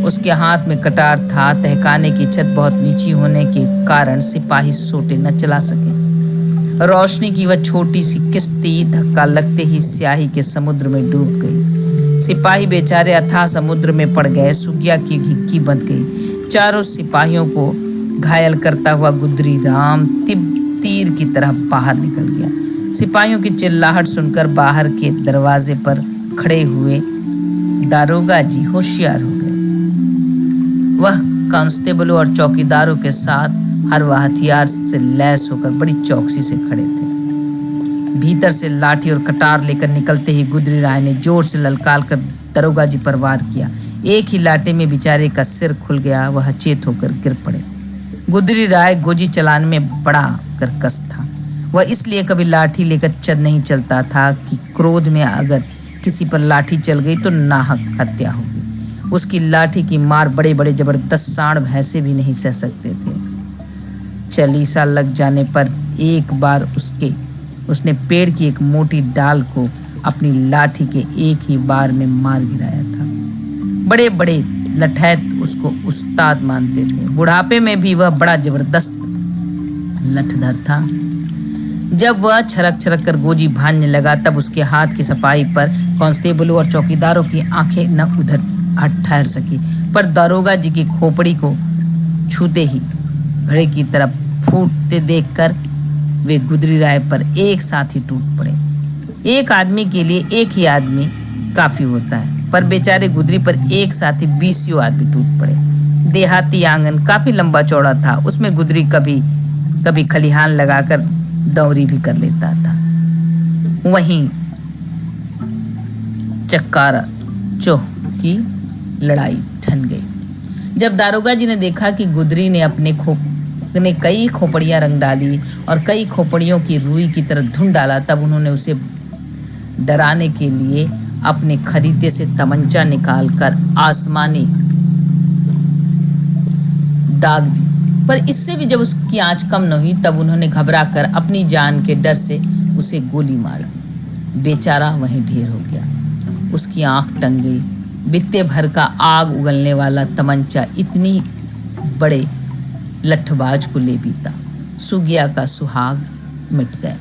उसके हाथ में कटार था। तहखाने की छत बहुत नीची होने के कारण सिपाही सोटे न चला सके। रोशनी की वह छोटी सी किश्ती धक्का लगते ही स्याही के समुद्र में डूब गई। सिपाही बेचारे अथाह समुद्र में पड़ गए। सुगिया की घिक्की बंध गई। चारों सिपाहियों को घायल करता हुआ गुदरीराम तीर की तरह बाहर निकल गया। सिपाहियों की चिल्लाहट सुनकर बाहर के दरवाजे पर खड़े हुए दारोगा जी होशियार हो गए। वह कांस्टेबलों और चौकीदारों के साथ हर वह हथियार से लैस होकर बड़ी चौकसी से खड़े थे। भीतर से लाठी और कटार लेकर निकलते ही गुदरी राय ने जोर से ललकार कर दारोगा जी पर वार किया। एक ही लाठी में बेचारे का सिर खुल गया। वह अचेत होकर गिर पड़े। गुदरी राय गोजी चलाने में बड़ा करकस था। वह इसलिए कभी लाठी लेकर नहीं चलता था कि क्रोध में अगर किसी पर लाठी चल गई तो नाहक हत्या होगी। उसकी लाठी की मार बड़े बड़े जबरदस्त सांड भैंसे भी नहीं सह सकते थे। चालीसा लग जाने पर एक बार उसने पेड़ की एक मोटी डाल को अपनी लाठी के एक ही बार में मार गिराया था। बड़े बड़े लठैत उसको उस्ताद मानते थे। बुढ़ापे में भी वह बड़ा जबरदस्त लठधर था। जब वह छरक छरक कर गोजी भांजने लगा तब उसके हाथ की सफाई पर कांस्टेबलों और चौकीदारों की आंखें न उधर ठहर सकी, पर दारोगा जी की खोपड़ी को छूते ही घड़े की तरफ फूटते देखकर वे गुदरी राय पर एक साथ ही टूट पड़े। एक आदमी के लिए एक ही आदमी काफी होता है, पर बेचारे गुदरी पर एक साथ ही 20 आदमी टूट पड़े। देहाती आंगन काफी लंबा चौड़ा था। उसमें गुदरी कभी कभी खलिहान लगाकर दौरी भी कर लेता था। वहीं चक्कारा चौह की लड़ाई ठन गई। जब दारोगा जी ने देखा कि गुदरी ने अपने कई खोपड़ियां रंग डाली और कई खोपड़ियों की रुई की तरह धुन डाला, तब उन्होंने उसे डराने के लिए अपने खरीदे से तमंचा निकालकर आसमानी दाग दी। पर इससे भी जब उसकी आंच कम न हुई तब उन्होंने घबराकर अपनी जान के डर से उसे गोली मार दी। बेचारा वहीं ढेर हो गया। उसकी आंख टंग गई। बित्ते भर का आग उगलने वाला तमंचा इतनी बड़े लठबाज को ले बीता। सुगिया का सुहाग मिट गया।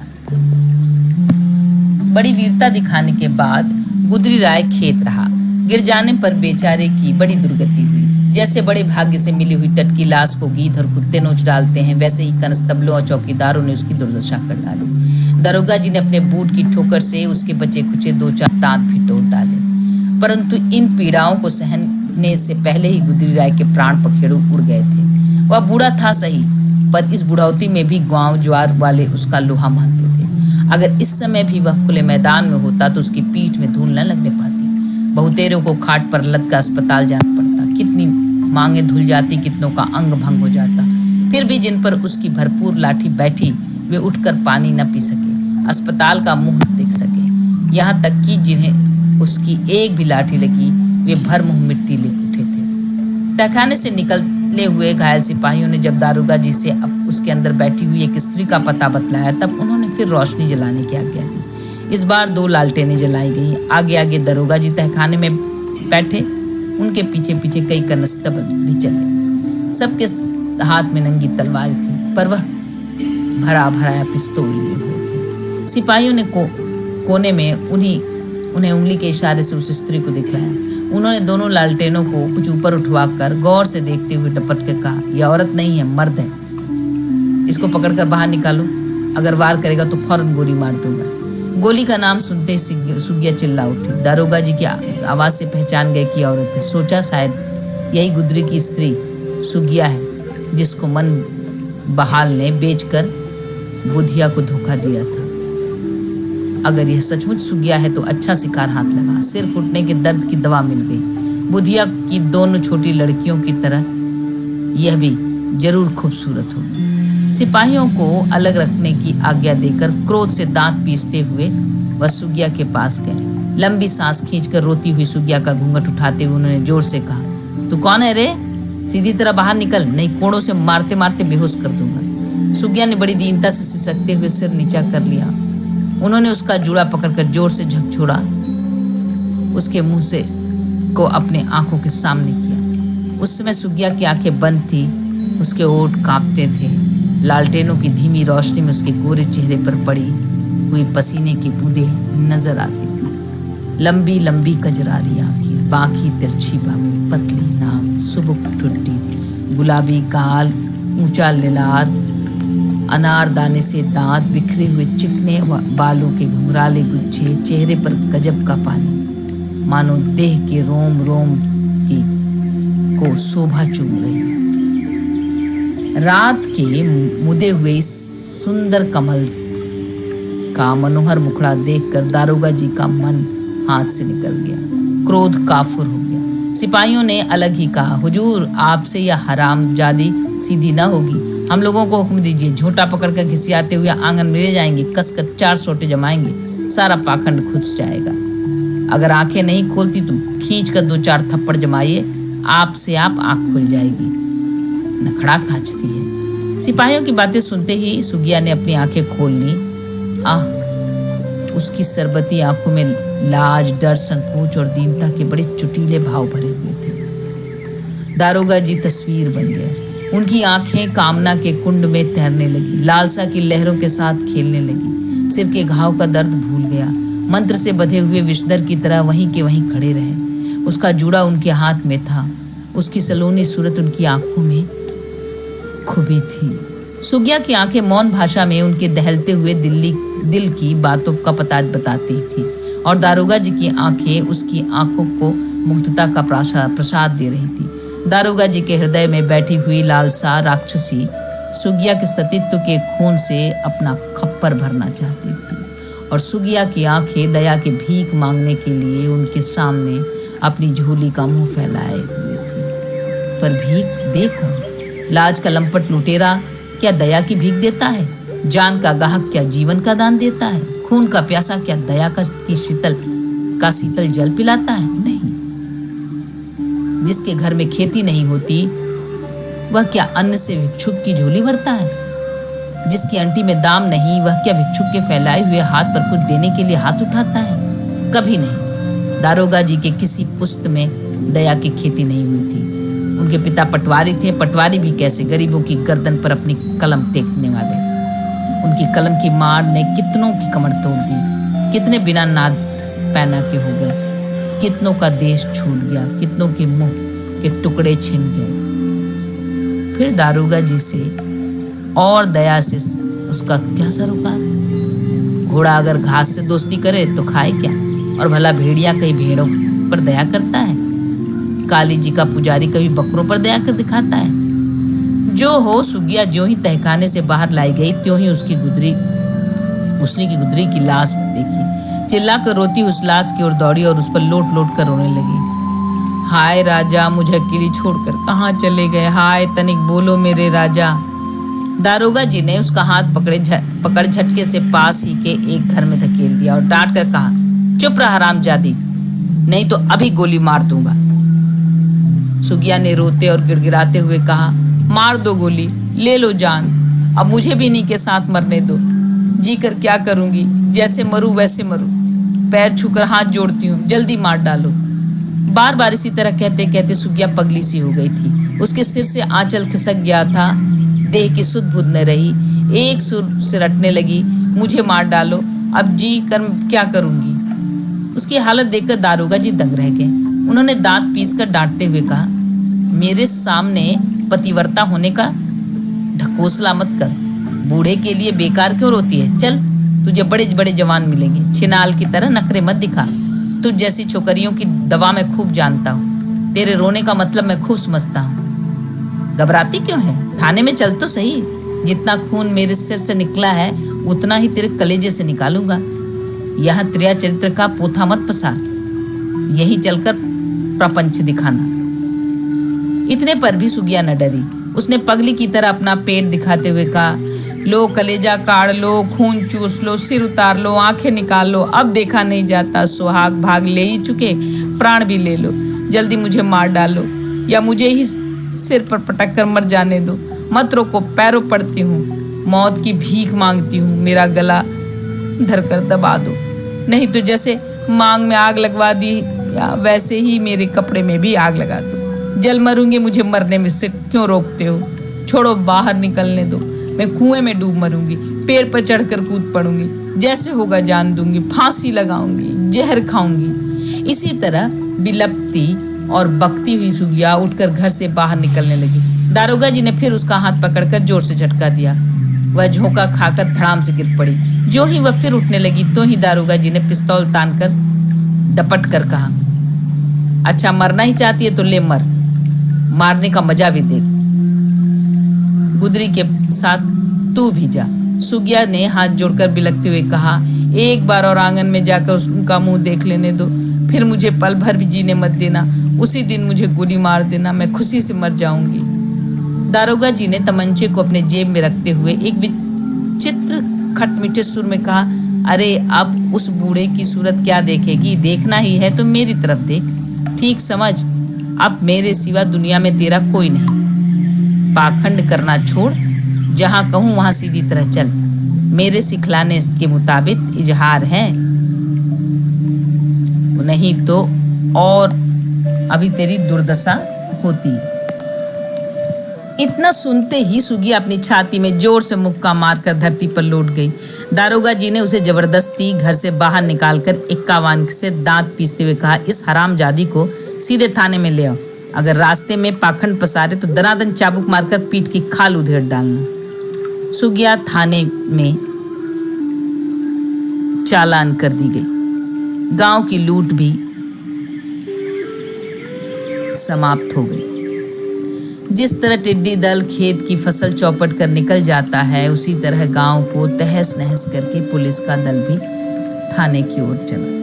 बड़ी वीरता दिखाने के बाद गुदरी राय खेत रहा। गिर जाने पर बेचारे की बड़ी दुर्गति हुई। जैसे बड़े भाग्य से मिली हुई टटकी लाश को गीध और कुत्ते नोच डालते हैं, वैसे ही कनस्तबलों और चौकीदारों ने उसकी दुर्दशा कर डाली। दरोगा जी ने अपने बूट की ठोकर से उसके बचे खुचे 2-4 दांत भी तोड़ डाले। परंतु इन पीड़ाओं को सहने से पहले ही गुदरी राय के प्राण पखेरु उड़ गए थे। वह बूढ़ा था सही, पर इस बुढ़ौती में भी गांव ज्वार वाले उसका लोहा मानते थे। अगर इस समय भी वह खुले मैदान में होता तो उसकी पीठ में धूल न लगने पाती। बहुतेरों को खाट पर लद कर अस्पताल जाना पड़ता। कितनी मांगे धुल जाती, कितनों का अंग भंग हो जाता। फिर भी जिन पर उसकी भरपूर लाठी बैठी वे उठकर पानी न पी सके, अस्पताल का मुंह न देख सके। यहाँ तक कि जिन्हें उसकी एक भी लाठी लगी वे भर मुंह मिट्टी ले उठे थे। तहखाने से निकलने हुए घायल सिपाहियों ने जब दारोगा जी से अब उसके अंदर बैठी हुई एक स्त्री का पता बतलाया तब उन्होंने फिर रोशनी जलाने की आज्ञा दी। इस बार 2 लालटेनें जलाई गई। आगे आगे दरोगा जी तहखाने में बैठे, उनके पीछे पीछे कई कनस्तबल भी चले। सबके हाथ में नंगी तलवार थी, पर वह भरा भराया पिस्तौल लिए हुए थे। सिपाहियों ने कोने में उन्हें उंगली के इशारे से उस स्त्री को दिखलाया। उन्होंने दोनों लालटेनों को कुछ ऊपर उठवाकर गौर से देखते हुए डपट के कहा, यह औरत नहीं है, मर्द है। इसको पकड़कर बाहर निकालो, अगर वार करेगा तो फौरन गोली मार दूंगा। गोली का नाम सुनते ही सुगिया चिल्ला उठी। दारोगा जी की आवाज से पहचान गए कि औरत है। सोचा शायद यही गुदरी की स्त्री सुगिया है जिसको मन बहाल ने बेचकर बुधिया को धोखा दिया था। अगर यह सचमुच सुगिया है तो अच्छा शिकार हाथ लगा। सिर फूटने के दर्द की दवा मिल गई। बुधिया की दोनों छोटी लड़कियों की तरह यह भी जरूर खूबसूरत होगी। सिपाहियों को अलग रखने की आज्ञा देकर क्रोध से दांत पीसते हुए वह सुगिया के पास गए। लंबी सांस खींचकर रोती हुई सुगिया का घूंघट उठाते हुए उन्होंने जोर से कहा, तू कौन है रे? सीधी तरह बाहर निकल, नहीं कोड़ों से मारते मारते बेहोश कर दूंगा। सुगिया ने बड़ी दीनता से सिसकते हुए सिर नीचा कर लिया। उन्होंने उसका जूड़ा पकड़कर जोर से झकझोरा उसके मुंह से को अपने आंखों के सामने किया। उस समय सुगिया की आंखें बंद थी, उसके होंठ कांपते थे। लालटेनों की धीमी रोशनी में उसके गोरे चेहरे पर पड़ी हुई पसीने की बूंदें नजर आती थी। लंबी लंबी कजरारी आंखें, बांकी तिरछी बाहें, पतली नाक, सुबुक ठुड्डी, गुलाबी गाल, ऊंचा लिलार, अनारदाने से दांत, बिखरे हुए चिकने बालों के घुंघराले गुच्छे, चेहरे पर गजब का पानी, मानो देह के रोम रोम की को शोभा चूम रही। रात के मुदे हुए सुंदर कमल का मनोहर मुखड़ा देखकर दारोगा जी का मन हाथ से निकल गया। क्रोध काफुर हो गया। सिपाहियों ने अलग ही कहा, हुजूर आपसे यह हरामजादी सीधी न होगी। हम लोगों को हुक्म दीजिए, झोंटा पकड़कर घिसियाते हुए आंगन में ले जाएंगे, कसकर 4 सोटे जमाएंगे, सारा पाखंड खुस जाएगा। अगर आंखें नहीं खोलती तो खींच कर 2-4 थप्पड़ जमाइए, आपसे आप आंख खुल जाएगी। नखड़ा खांचती है। सिपाहियों की बातें सुनते ही सुगिया ने अपनी आंखें खोल ली। उसकी सरबती आंखों में लाज, डर, संकोच और दीनता के बड़े चुटीले भाव भरे हुए थे। दारोगा जी तस्वीर बन गए। उनकी आंखें कामना के कुंड में तैरने लगी, लालसा की लहरों के साथ खेलने लगी। सिर के घाव का दर्द भूल गया। मंत्र से बंधे हुए विषधर की तरह वहीं के वहीं खड़े रहे। उसका जूड़ा उनके हाथ में था। उसकी सलोनी सूरत उनकी आंखों में खुबी थी। सुगिया की आंखें मौन भाषा में उनके दहलते हुए दिल की बातों का पता बताती थी और दारोगा जी की आंखें उसकी आंखों को मुग्धता का प्रसाद दे रही थी। दारोगा जी के हृदय में बैठी हुई लालसा राक्षसी सुगिया के सतीत्व के खून से अपना खप्पर भरना चाहती थी और सुगिया की आंखें दया की भीख मांगने के लिए उनके सामने अपनी झोली का मुंह फैलाए हुए थी। पर भीख दे कौन? लाज का लंपट लुटेरा क्या दया की भीख देता है? जान का गाहक क्या जीवन का दान देता है? खून का प्यासा क्या दया की शीतल का शीतल जल पिलाता है? नहीं। जिसके घर में खेती नहीं होती वह क्या अन्न से भिक्षुक की झोली भरता है? जिसकी अंटी में दाम नहीं वह क्या भिक्षुक के फैलाए हुए हाथ पर कुछ देने के लिए हाथ उठाता है? कभी नहीं। दारोगा जी के किसी पुश्त में दया की खेती नहीं हुई थी। उनके पिता पटवारी थे। पटवारी भी कैसे, गरीबों की गर्दन पर अपनी कलम टेकने वाले। उनकी कलम की मार ने कितनों की कमर तोड़ दी, कितने बिना नाद पहना के हो गए, कितनों का देश छूट गया, कितनों के मुंह के टुकड़े छिन गए। फिर दारोगा जी से और दया से उसका क्या सरोकार? घोड़ा अगर घास से दोस्ती करे तो खाए क्या? और भला भेड़िया कई भेड़ों पर दया करता है? काली जी का पुजारी कभी बकरों पर दया कर दिखाता है? जो हो, सुगिया ज्यों ही तहखाने से बाहर लाई गई त्यों ही उसने की गुदरी की लाश देखी। चिल्ला कर रोती उस लाश की ओर दौड़ी और उस पर लोट लोट कर रोने लगी। हाय राजा, मुझे अकेली छोड़कर कहाँ चले गए? हाय, तनिक बोलो मेरे राजा। दारोगा जी ने उसका हाथ पकड़ झटके से पास ही के एक घर में धकेल दिया और डांट कर कहा, चुप रह हरामजादी, नहीं तो अभी गोली मार दूंगा। सुगिया ने रोते और गिड़गिड़ाते हुए कहा, मार दो गोली, ले लो जान, अब मुझे भी इन्हीं के साथ मरने दो। जी कर क्या करूंगी? जैसे मरूं वैसे मरूं। पैर छूकर हाथ जोड़ती हूँ, जल्दी मार डालो। बार बार इसी तरह कहते कहते सुगिया पगली सी हो गई थी। उसके सिर से आंचल खिसक गया था, देह की सुध बुध न रही। एक सुर से रटने लगी, मुझे मार डालो, अब जी कर क्या करूंगी। उसकी हालत देखकर दारोगा जी दंग रह गए। उन्होंने दांत पीसकर डांटते हुए कहा, मेरे सामने पतिव्रता होने का ढकोसला मत कर। बूढ़े के लिए बेकार क्यों रोती है? चल, तुझे बड़े बड़े जवान मिलेंगे। छिनाल की तरह नखरे मत दिखा। तुझ जैसी छोकरियों की दवा मैं खूब जानता हूँ। तेरे रोने का मतलब मैं खूब समझता हूँ। घबराती क्यों है? थाने में चल तो सही। जितना खून मेरे सिर से निकला है उतना ही तेरे कलेजे से निकालूंगा। यहाँ त्रिया चरित्र का पोथा मत पसार, यही चलकर प्रपंच दिखाना। इतने पर भी सुगिया न डरी। उसने पगली की तरह अपना पेट दिखाते हुए कहा, लो कलेजा काढ़ लो, खून चूस लो, सिर उतार लो, आंखें निकाल लो, अब देखा नहीं जाता। सुहाग भाग ले ही चुके, प्राण भी ले लो। जल्दी मुझे मार डालो या मुझे ही सिर पर पटक कर मर जाने दो। मत रोको, पैरों पड़ती हूँ, मौत की भीख मांगती हूँ। मेरा गला धरकर दबा दो, नहीं तो जैसे मांग में आग लगवा दी या वैसे ही मेरे कपड़े में भी आग लगा दो। जल मरूंगी, मुझे मरने में से क्यों रोकते हो? छोड़ो, बाहर निकलने दो। मैं कुएं में डूब मरूंगी, पेड़ पर चढ़कर कूद पड़ूंगी, जैसे होगा जान दूंगी, फांसी लगाऊंगी, जहर खाऊंगी। इसी तरह बिलपती और बकती हुई सुगिया उठकर घर से बाहर निकलने लगी। दारोगा जी ने फिर उसका हाथ पकड़कर जोर से झटका दिया। वह झोंका खाकर धड़ाम से गिर पड़ी। जो ही वह फिर उठने लगी तो ही दारोगा जी ने पिस्तौल तानकर डपट कर कहा, अच्छा मरना ही चाहती है तो ले मर, मारने का मजा भी देख। गुदरी के साथ तू भी जा। सुगिया ने हाथ जोड़कर बिलखते हुए कहा, एक बार और आंगन में जाकर उनका मुंह देख लेने दो, फिर मुझे पल भर भी जीने मत देना। उसी दिन मुझे गोली मार देना, मैं खुशी से मर जाऊंगी। दारोगा जी ने तमंचे को अपने जेब में रखते हुए एक विचित्र खटमीठे सुर में कहा, अरे अब उस बूढ़े की सूरत क्या देखेगी? देखना ही है तो मेरी तरफ देख, ठीक समझ, अब मेरे सिवा दुनिया में तेरा कोई नहीं। पाखंड करना छोड़, जहां कहूं वहां सीधी तरह चल। मेरे सिखलाने के मुताबिक इजहार है, नहीं तो और अभी तेरी दुर्दशा होती। इतना सुनते ही सुगिया अपनी छाती में जोर से मुक्का मारकर धरती पर लौट गई। दारोगा जी ने उसे जबरदस्ती घर से बाहर निकालकर इक्कावान से दांत पीसते हुए कहा, इस हरामजादी को सीधे थाने में ले आओ। अगर रास्ते में पाखंड पसारे तो दनादन चाबुक मारकर पीठ की खाल उधेड़ डालना। सुगिया थाने में चालान कर दी गई। गांव की लूट भी समाप्त हो गई। जिस तरह टिड्डी दल खेत की फसल चौपट कर निकल जाता है, उसी तरह गांव को तहस नहस करके पुलिस का दल भी थाने की ओर चला।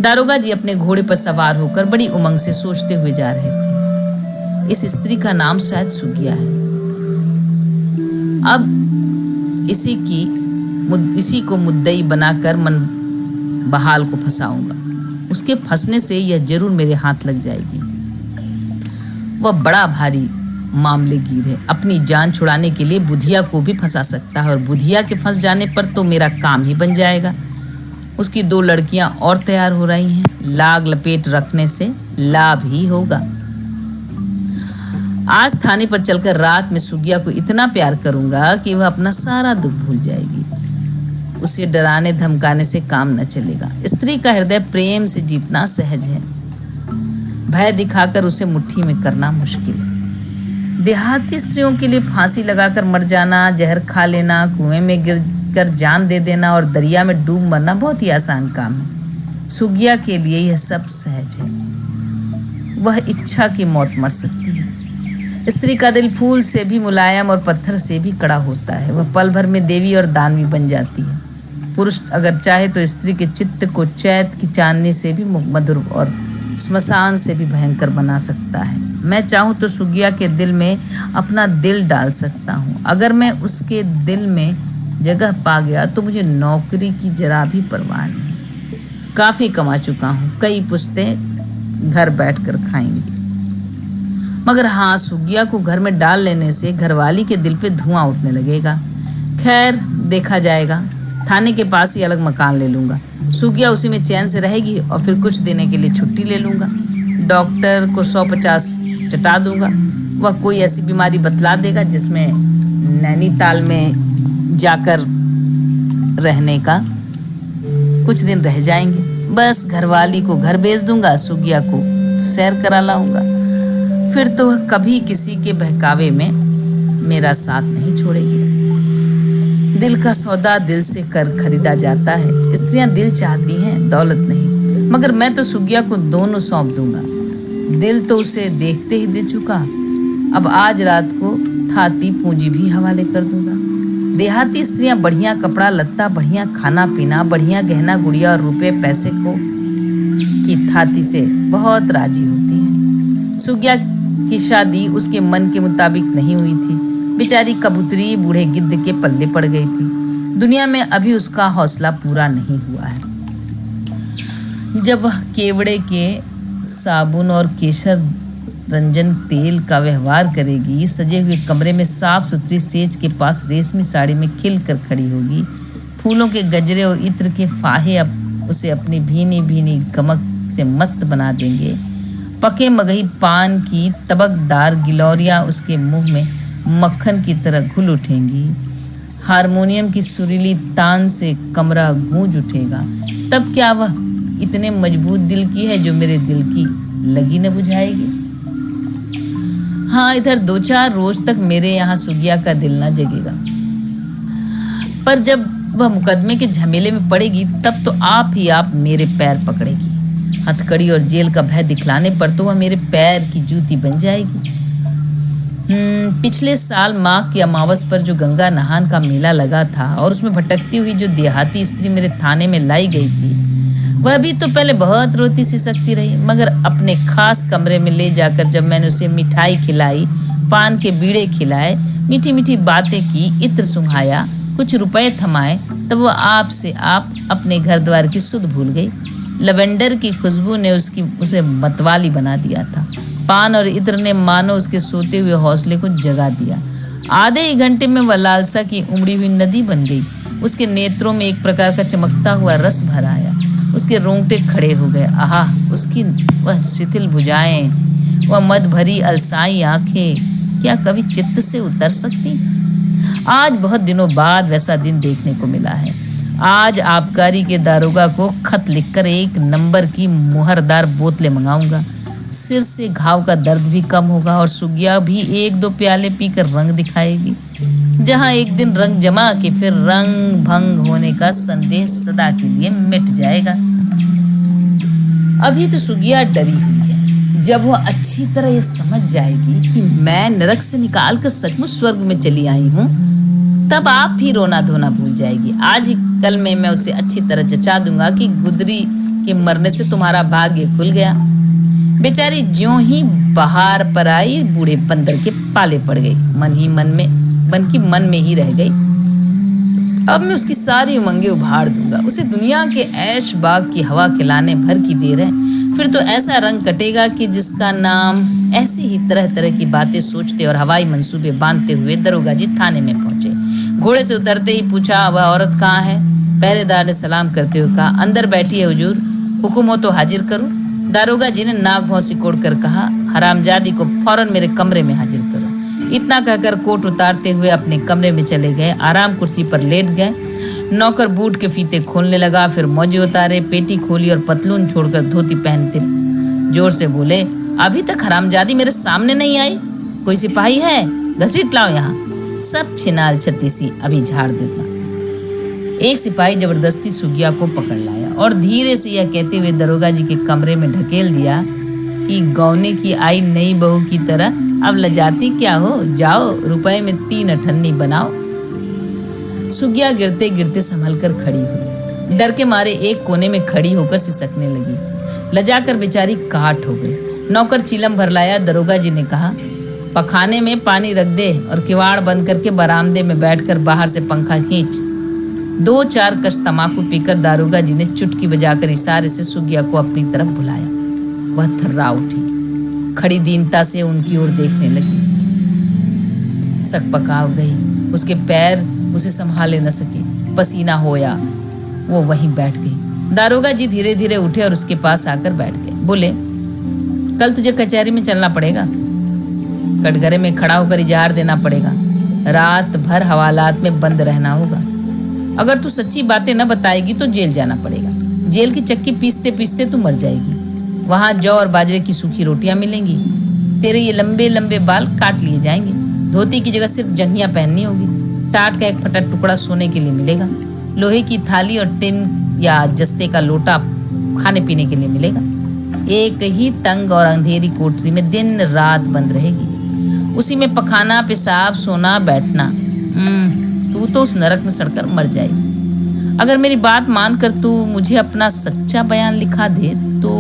दारोगा जी अपने घोड़े पर सवार होकर बड़ी उमंग से सोचते हुए जा रहे थे। इस स्त्री का नाम शायद सुगिया है। अब इसी को मुद्दई बनाकर बहाल को फंसाऊंगा। उसके फंसने से यह जरूर मेरे हाथ लग जाएगी। वह बड़ा भारी मामलेगीर है, अपनी जान छुड़ाने के लिए बुधिया को भी फंसा सकता है और बुधिया के फंस जाने पर तो मेरा काम ही बन जाएगा। उसकी 2 लड़कियां और तैयार हो रही हैं, लाग लपेट रखने से लाभ ही होगा। आज थाने पर चलकर रात में सुगिया को इतना प्यार करूंगा कि वह अपना सारा दुख भूल जाएगी। उसे डराने धमकाने से काम न चलेगा। स्त्री का हृदय प्रेम से जीतना सहज है, भय दिखाकर उसे मुट्ठी में करना मुश्किल है। देहाती स्त्रियों के लिए फांसी लगाकर मर जाना, जहर खा लेना, कुएं में गिर कर जान दे देना और दरिया में डूब मरना बहुत ही आसान काम है। सुगिया के लिए यह सब सहज है। वह इच्छा की मौत मर सकती है। स्त्री का दिल फूल से भी मुलायम और पत्थर से भी कड़ा होता है। वह पल भर में देवी और दानवी बन जाती है। पुरुष अगर चाहे तो स्त्री के चित्त को चैत की चांदनी से भी मधुर और स्मशान से भी भयंकर बना सकता है। मैं चाहूँ तो सुगिया के दिल में अपना दिल डाल सकता हूँ। अगर मैं उसके दिल में जगह पा गया तो मुझे नौकरी की जरा भी परवाह नहीं। काफ़ी कमा चुका हूँ, कई पुश्तें घर बैठकर खाएंगी। मगर हाँ, सुगिया को घर में डाल लेने से घरवाली के दिल पे धुआं उठने लगेगा। खैर, देखा जाएगा। थाने के पास ही अलग मकान ले लूँगा। सुगिया उसी में चैन से रहेगी और फिर कुछ दिनों के लिए छुट्टी ले लूँगा। डॉक्टर को 150 चटा दूँगा। वह कोई ऐसी बीमारी बतला देगा जिसमें नैनीताल में जाकर रहने का कुछ दिन रह जाएंगे। बस घरवाली को घर भेज दूँगा, सुगिया को सैर करा लाऊँगा। फिर तो वह कभी किसी के बहकावे में मेरा साथ नहीं छोड़ेगी। दिल का सौदा दिल से कर खरीदा जाता है। स्त्रियां दिल चाहती हैं, दौलत नहीं। मगर मैं तो सुगिया को दोनों सौंप दूंगा। दिल तो उसे देखते ही दे चुका, अब आज रात को थाती पूंजी भी हवाले कर दूंगा। देहाती स्त्रियां बढ़िया कपड़ा लत्ता, बढ़िया खाना पीना, बढ़िया गहना गुड़िया और रुपए पैसे को की थाती से बहुत राजी होती हैं। सुगिया की शादी उसके मन के मुताबिक नहीं हुई थी। बेचारी कबूतरी बूढ़े गिद्ध के पल्ले पड़ गई थी। दुनिया में अभी उसका हौसला पूरा नहीं हुआ है। जब वह केवड़े के साबुन और केसर रंजन तेल का व्यवहार करेगी, सजे हुए कमरे में साफ सुथरी सेज के पास रेशमी साड़ी में खिल कर खड़ी होगी, फूलों के गजरे और इत्र के फाहे उसे अपनी भीनी भीनी गमक से मस्त बना देंगे। पके मगही पान की तबकदार गिलौरियाँ उसके मुंह में मक्खन की तरह घुल उठेंगी। हारमोनियम की सुरीली तान से कमरा गूंज उठेगा। तब क्या वह इतने मजबूत दिल की है जो मेरे दिल की लगी न बुझाएगी? हाँ, इधर 2-4 रोज तक मेरे यहाँ सुगिया का दिल न जगेगा, पर जब वह मुकदमे के झमेले में पड़ेगी तब तो आप ही आप मेरे पैर पकड़ेगी। हथकड़ी और जेल का भय दिखलाने पर तो वह मेरे पैर की जूती बन जाएगी। पिछले साल माघ की अमावस पर जो गंगा नहान का मेला लगा था और उसमें भटकती हुई जो देहाती स्त्री मेरे थाने में लाई गई थी, वह भी तो पहले बहुत रोती सी सकती रही, मगर अपने खास कमरे में ले जाकर जब मैंने उसे मिठाई खिलाई, पान के बीड़े खिलाए, मीठी मीठी बातें की, इत्र सुंघाया, कुछ रुपए थमाए, तब वह आप से आप अपने घर द्वार की सुध भूल गई। लवेंडर की खुशबू ने उसे मतवाली बना दिया था। पान और इत्र ने मानो उसके सोते हुए हौसले को जगा दिया। आधे ही घंटे में वह लालसा की उमड़ी हुई नदी बन गई। उसके नेत्रों में एक प्रकार का चमकता हुआ रस भर आया। उसके रोंगटे खड़े हो गए। आहा, उसकी वह शिथिल भुजाएं, वह मद भरी अलसाई आंखें क्या कभी चित्त से उतर सकती? आज बहुत दिनों बाद वैसा दिन देखने को मिला है। आज आबकारी के दारोगा को खत लिखकर 1 नंबर की मुहरदार बोतलें मंगाऊंगा। सिर से घाव का दर्द भी कम होगा और सुगिया भी 1-2 प्याले पीकर रंग दिखाएगी। जहां एक दिन रंग जमा के फिर रंग भंग होने का संदेह सदा के लिए मिट जाएगा। अभी तो सुगिया डरी हुई है। जब वह अच्छी तरह ये समझ जाएगी कि मैं नरक से निकाल कर सचमुच स्वर्ग में चली आई हूँ, तब आप भी रोना धोना भूल जाएगी। आज ही कल में मैं उसे अच्छी तरह जचा दूंगा कि गुदरी के मरने से तुम्हारा भाग्य खुल गया। बेचारी ज्यों ही बाहर पर आई, बूढ़े बंदर के पाले पड़ गई। मन में ही रह गई। अब मैं उसकी सारी उमंगें उभार दूंगा। उसे दुनिया के ऐश बाग की हवा खिलाने भर की देर है, फिर तो ऐसा रंग कटेगा कि जिसका नाम। ऐसे ही तरह तरह की बातें सोचते और हवाई मंसूबे बांधते हुए दरोगा जी थाने में पहुंचे। घोड़े से उतरते ही पूछा, वह औरत कहाँ है? पहरेदार ने सलाम करते हुए कहा, अंदर बैठी है हुजूर, हुक्म हो तो हाजिर करो। दारोगा जी ने नाक भौं सिकोड़ कर कहा, हरामजादी को फौरन मेरे कमरे में हाजिर करो। इतना कहकर कोट उतारते हुए अपने कमरे में चले गए। आराम कुर्सी पर लेट गए। नौकर बूट के फीते खोलने लगा, फिर मौजे उतारे, पेटी खोली और पतलून छोड़कर धोती पहनते जोर से बोले, अभी तक हरामजादी मेरे सामने नहीं आई? कोई सिपाही है? घसीट लाओ यहाँ। सब छिनाल छत्तीसी अभी झाड़ देता। एक सिपाही जबरदस्ती सुगिया को पकड़ लाया और धीरे से यह कहते हुए दरोगा जी के कमरे में ढकेल दिया कि गौने की आई नई बहू की तरह अब लजाती क्या हो, जाओ रुपए में 3 अठन्नी बनाओ। सुगिया गिरते गिरते संभल कर खड़ी हुई। डर के मारे एक कोने में खड़ी होकर सिसकने लगी। लजाकर बेचारी काट हो गई। नौकर चिलम भर लाया। दरोगा जी ने कहा, पखाने में पानी रख दे और किवाड़ बंद करके बरामदे में बैठकर बाहर से पंखा खींच। 2-4 कश तमाकू पीकर दारोगा जी ने चुटकी बजाकर इशारे से सुगिया को अपनी तरफ बुलाया। वह थर्रा उठी, खड़ी दीनता से उनकी ओर देखने लगी। सकपका गई। उसके पैर उसे संभाले न सके। पसीना होया। वो वहीं बैठ गई। दारोगा जी धीरे धीरे उठे और उसके पास आकर बैठ गए। बोले, कल तुझे कचहरी में चलना पड़ेगा। कटघरे में खड़ा होकर इजहार देना पड़ेगा। रात भर हवालात में बंद रहना होगा। अगर तू सच्ची बातें न बताएगी तो जेल जाना पड़ेगा। जेल की चक्की पीसते पीसते तू मर जाएगी। वहां जौ और बाजरे की सूखी रोटियां मिलेंगी। तेरे ये लंबे लंबे बाल काट लिए जाएंगे। धोती की जगह सिर्फ जंघियां पहननी होगी। टाट का एक फटा टुकड़ा सोने के लिए मिलेगा। लोहे की थाली और टिन या जस्ते का लोटा खाने पीने के लिए मिलेगा। एक ही तंग और अंधेरी कोठरी में दिन रात बंद रहेगी। उसी में पखाना, पेशाब, सोना, बैठना। तू तो उस नरक में सड़कर मर जाएगी। अगर मेरी बात मानकर तू मुझे अपना सच्चा बयान लिखा दे तो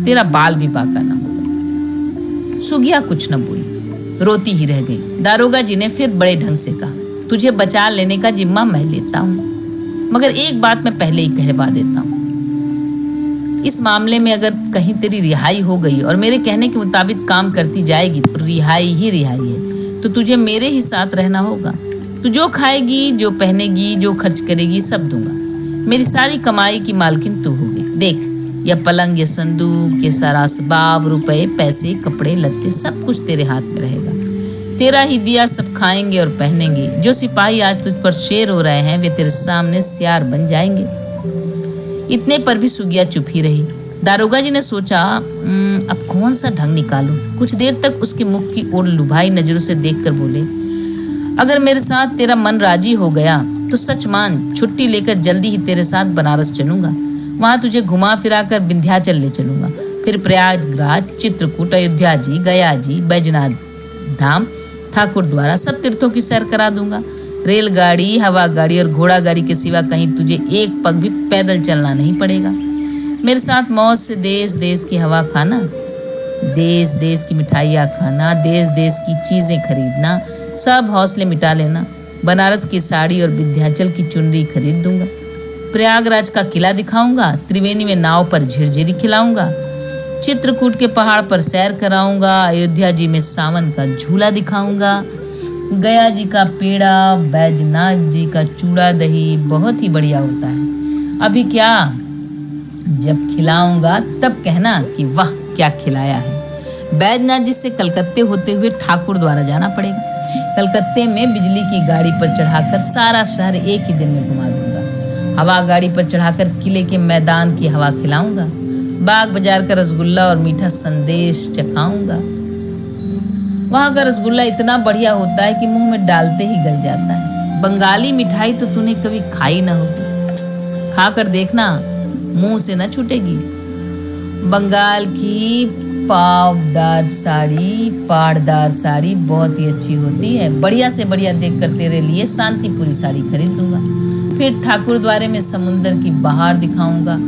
तेरा बाल भी बाका ना होगा। सुगिया कुछ न बोली, रोती ही रह गई। दारोगा जी ने फिर बड़े ढंग से कहा, तुझे बचा लेने का जिम्मा मैं लेता हूँ, मगर एक बात मैं पहले ही कहवा देता हूँ। इस मामले में अगर कहीं तेरी रिहाई हो गई और मेरे कहने के मुताबिक काम करती जाएगी तो रिहाई ही रिहाई है। तो तुझे मेरे ही साथ रहना होगा। तू जो खाएगी, जो पहनेगी, जो खर्च करेगी, सब दूंगा। मेरी सारी कमाई की मालकिन तू होगी। देख, यह पलंग, ये संदूक, ये सारा असबाब, रुपए, पैसे, कपड़े लत्ते, सब कुछ तेरे हाथ में रहेगा। तेरा ही दिया सब खाएंगे और पहनेंगे। जो सिपाही आज तुझ पर शेर हो रहे हैं वे तेरे सामने सियार बन जाएंगे। इतने पर भी सुगिया चुप ही रही। दारोगा जी ने सोचा, अब कौन सा ढंग निकालूं। कुछ देर तक उसके मुख की ओर लुभाई नजरों से देखकर बोले, अगर मेरे साथ तेरा मन राजी हो गया तो सच मान, छुट्टी लेकर जल्दी ही तेरे साथ बनारस चलूंगा। वहां तुझे घुमा फिरा कर विंध्याचल ले चलूंगा। फिर प्रयागराज, चित्रकूट, अयोध्या जी, गया जी, बैजनाथ धाम, ठाकुर द्वारा, सब तीर्थों की सैर करा दूंगा। रेलगाड़ी, हवा गाड़ी और घोड़ा गाड़ी के सिवा कहीं तुझे एक पग भी पैदल चलना नहीं पड़ेगा। मेरे साथ मौज से देश देश की हवा खाना, देश देश की मिठाइयाँ खाना, देश देश की चीजें खरीदना, सब हौसले मिटा लेना। बनारस की साड़ी और विंध्याचल की चुनरी खरीद दूंगा। प्रयागराज का किला दिखाऊंगा। त्रिवेणी में नाव पर झिरझिरी खिलाऊंगा। चित्रकूट के पहाड़ पर सैर कराऊंगा। अयोध्या जी में सावन का झूला दिखाऊंगा। गया जी का पेड़ा, बैजनाथ जी का चूड़ा दही बहुत ही बढ़िया होता है। अभी क्या, जब खिलाऊंगा तब कहना कि वाह क्या खिलाया है। बैजनाथ जी से कलकत्ते होते हुए ठाकुर द्वारा जाना पड़ेगा। कलकत्ते में बिजली की गाड़ी पर चढ़ाकर सारा शहर एक ही दिन में घुमा दूंगा। हवा गाड़ी पर चढ़ाकर किले के मैदान की हवा खिलाऊंगा। बाग बाजार का रसगुल्ला और मीठा संदेश चखाऊंगा। वहां का रसगुल्ला इतना बढ़िया होता है कि मुंह में डालते ही गल जाता है। बंगाली मिठाई तो तूने कभी खाई ना होगी। खाकर देखना, मुंह से न छूटेगी। बंगाल की पावदार साड़ी, पाड़दार साड़ी बहुत ही अच्छी होती है। बढ़िया से बढ़िया देखकर तेरे लिए शांतिपुरी साड़ी खरीद दूंगा। फिर ठाकुर द्वारे में समुंदर की बहार दिखाऊंगा।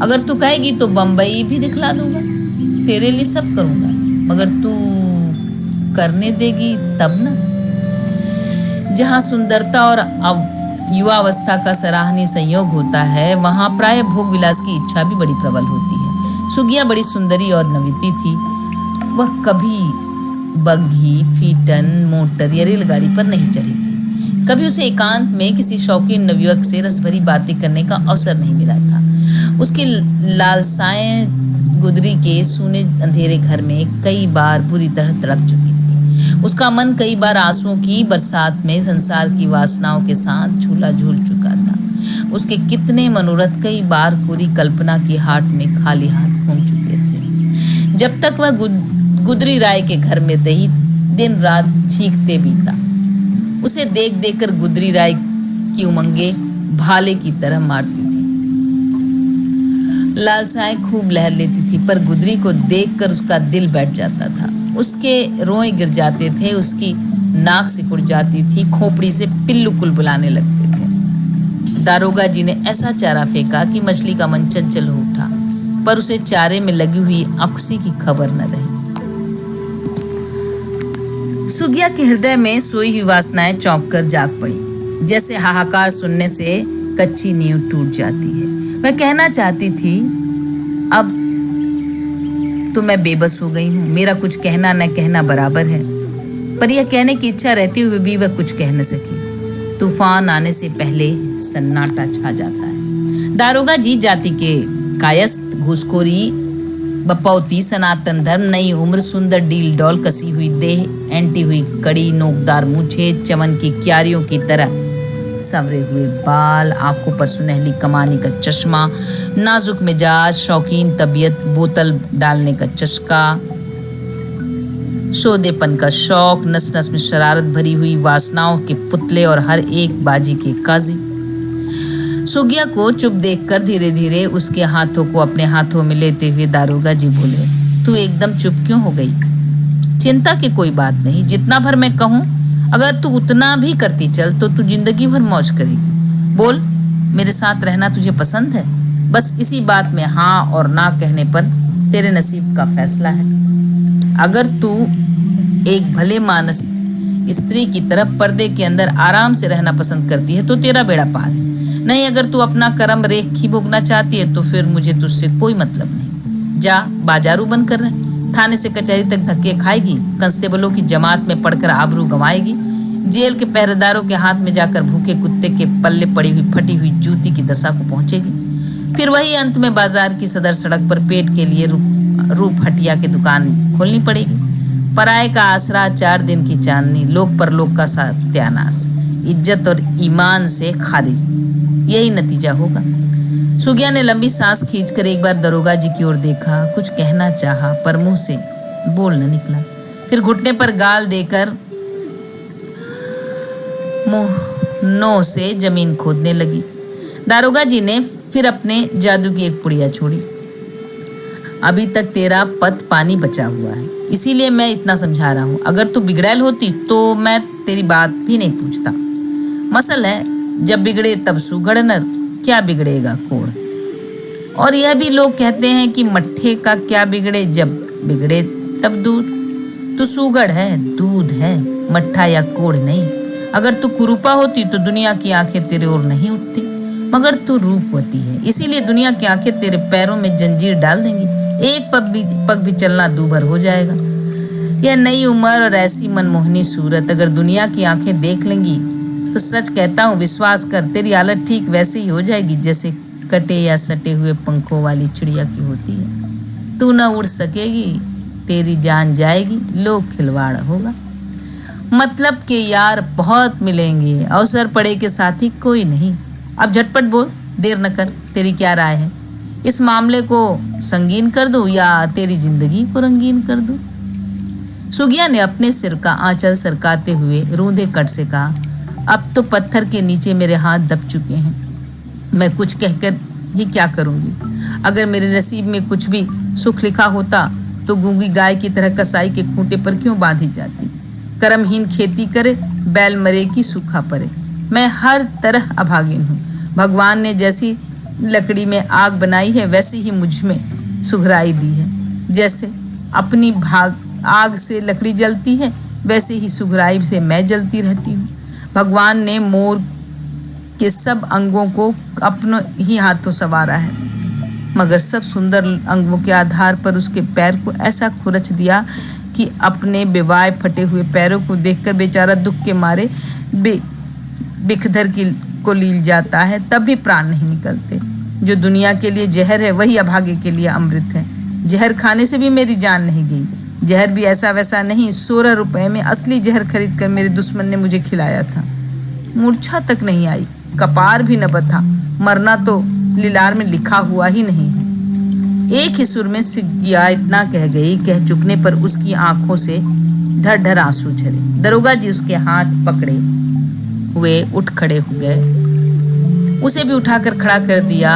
अगर तू कहेगी तो बंबई भी दिखला दूंगा। तेरे लिए सब करूंगा, मगर तू करने देगी तब ना। जहां सुंदरता और युवावस्था का सराहनीय संयोग होता है, वहाँ प्राय भोग विलास की इच्छा भी बड़ी प्रबल होती है। सुगिया बड़ी सुंदरी और नवती थी। वह कभी बग्घी, फीटन, मोटर या रेलगाड़ी पर नहीं चढ़ी थी। कभी उसे एकांत में किसी शौकीन नवयुवक से रसभरी बातें करने का अवसर नहीं मिला था। उसकी लालसाएं गुदरी के सूने अंधेरे घर में कई बार बुरी तरह तड़प चुकी थी। उसका मन कई बार आंसुओं की बरसात में संसार की वासनाओं के साथ झूला झूल चुका था। उसके कितने मनोरथ कई बार पूरी कल्पना की हाट में खाली हाथ घूम चुके थे। जब तक वह गुदरी राय के घर में रही, दिन रात चीखते बीता। उसे देख देख कर गुदरी राय की उमंगे भाले की तरह मारती थी। लालसाएं खूब लहर लेती थी, पर गुदरी को देखकर उसका दिल बैठ जाता था। उसके रोए गिर जाते थे, उसकी नाक सिकुड़ जाती थी, खोपड़ी से पिल्लू कुलबुलाने लगते थे। दारोगा जी ने ऐसा चारा फेंका कि मछली का मन चंचल हो उठा, पर उसे चारे में लगी हुई अक्सी की खबर न रही। सुगिया के हृदय में सोई हुई वासनाएं चौंक कर जाग पड़ी। जैसे हाहाकार सुनने से कच्ची नींव टूट जाती है। वह कहना चाहती थी, अब तो मैं बेबस हो गई हूँ, मेरा कुछ कहना न कहना बराबर है। पर यह कहने की इच्छा रहते हुए भी वह कुछ कह न सकी। तूफान आने से पहले सन्नाटा छा जाता है। दारोगा जी जाति के कायस्थ, घूसखोरी, बपौती, सनातन धर्म, नई उम्र, सुंदर डील डॉल, कसी हुई देह, ऐंटी हुई कड़ी, नोकदार मूछे, चमन की क्यारियों की तरह संवरे हुए बाल, आंखों पर सुनहली कमानी का चश्मा, नाजुक मिजाज, शौकीन तबीयत, बोतल डालने का चस्का, सौदेपन का शौक, नस नस में शरारत भरी हुई वासनाओं के पुतले और हर एक बाजी के काजी। सुगिया को चुप देखकर धीरे धीरे उसके हाथों को अपने हाथों में लेते हुए दारोगा जी बोले, तू एकदम चुप क्यों हो गई? चिंता की कोई बात नहीं, जितना भर मैं कहूँ अगर तू उतना भी करती चल तो तू जिंदगी भर मौज करेगी। बोल, मेरे साथ रहना तुझे पसंद है? बस इसी बात में हाँ और ना कहने पर तेरे नसीब का फैसला है। अगर तू एक भले मानस स्त्री की तरफ पर्दे के अंदर आराम से रहना पसंद करती है तो तेरा बेड़ा पार है। नहीं, अगर तू अपना कर्म रेख ही भोगना चाहती है तो फिर मुझे तुझसे कोई मतलब नहीं। जा, बाजारू बनकर रह, थाने से कचहरी तक धक्के खाएगी, कांस्टेबलों की जमात में पड़कर आबरू गंवाएगी, जेल के पहरेदारों के हाथ में जाकर भूखे कुत्ते के पल्ले पड़ी हुई फटी हुई जूती की दशा को पहुंचेगी। फिर वही अंत में बाजार की सदर सड़क पर पेट के लिए रूप हटिया की दुकान खोलनी पड़ेगी। पराये का आसरा, 4 दिन की चांदनी, लोक परलोक का सत्यानाश, इज्जत और ईमान से खारिज, यही नतीजा होगा। सुगिया ने लंबी सांस खींचकर एक बार दरोगा जी की ओर देखा। कुछ कहना चाहा पर मुंह से बोल न निकला। फिर घुटने पर गाल देकर मुंह से जमीन खोदने लगी। दारोगा जी ने फिर अपने जादू की एक पुड़िया छोड़ी। अभी तक तेरा पत पानी बचा हुआ है, इसीलिए मैं इतना समझा रहा हूँ। अगर तू बिगड़ैल होती तो मैं तेरी बात भी नहीं पूछता। मसल है, जब बिगड़े तब सुगड़ नर, क्या बिगड़ेगा कोढ़। और यह भी लोग कहते हैं कि मट्ठे का क्या बिगड़े, जब बिगड़े तब दूध। तू सुगड़ है, दूध है, मट्ठा या कोढ़ नहीं। अगर तू कुरूपा होती तो दुनिया की आंखें तेरे ओर नहीं उठती, मगर तू रूपवती है, इसीलिए दुनिया की आंखें तेरे पैरों में जंजीर डाल देंगी। एक पग भी चलना दूभर हो जाएगा। यह नई उम्र और ऐसी मनमोहनी सूरत अगर दुनिया की आंखें देख लेंगी तो सच कहता हूँ, विश्वास कर, तेरी हालत ठीक वैसे ही हो जाएगी जैसे कटे या सटे हुए पंखों वाली चिड़िया की होती है। तू न उड़ सकेगी, तेरी जान जाएगी, लोग खिलवाड़ होगा। मतलब के यार बहुत मिलेंगे, अवसर पड़े के साथी कोई नहीं। अब झटपट बोल, देर न कर, तेरी क्या राय है? इस मामले को संगीन कर दूं या तेरी जिंदगी को रंगीन कर दूं? सुगिया ने अपने सिर का आंचल सरकाते हुए रूंधे कट से कहा, अब तो पत्थर के नीचे मेरे हाथ दब चुके हैं। मैं कुछ कहकर ही क्या करूंगी? अगर मेरे नसीब में कुछ भी सुख लिखा होता तो गूंगी गाय की तरह कसाई के खूंटे पर क्यों बांधी जाती? कर्महीन खेती करे, बैल मरे की सूखा पड़े। मैं हर तरह अभागिन हूँ। भगवान ने जैसी लकड़ी में आग बनाई है वैसे ही मुझ में सुघराई दी है। जैसे अपनी आग से लकड़ी जलती है वैसे ही सुघराई से मैं जलती रहती हूँ। भगवान ने मोर के सब अंगों को अपने ही हाथों संवारा है, मगर सब सुंदर अंगों के आधार पर उसके पैर को ऐसा खुरच दिया कि अपने बेवाय फटे हुए पैरों को देखकर बेचारा दुख के मारे बिखधर को लील जाता है, तब भी प्राण नहीं निकलते। जो दुनिया के लिए जहर है वही अभागे के लिए अमृत है। जहर खाने से भी मेरी जान नहीं गई। जहर भी ऐसा वैसा नहीं, 16 रुपए में असली जहर खरीद कर मेरे दुश्मन ने मुझे खिलाया था। मूर्छा तक नहीं आई, कपार भी न बथा, मरना तो लीलार में लिखा हुआ ही नहीं है। एक ही सुर में सुगिया इतना कह गई। कह चुकने पर उसकी आंखों से ढर ढर आंसू झरे। दरोगा जी उसके हाथ पकड़े हुए उठ खड़े हो गए। उसे भी उठाकर खड़ा कर दिया।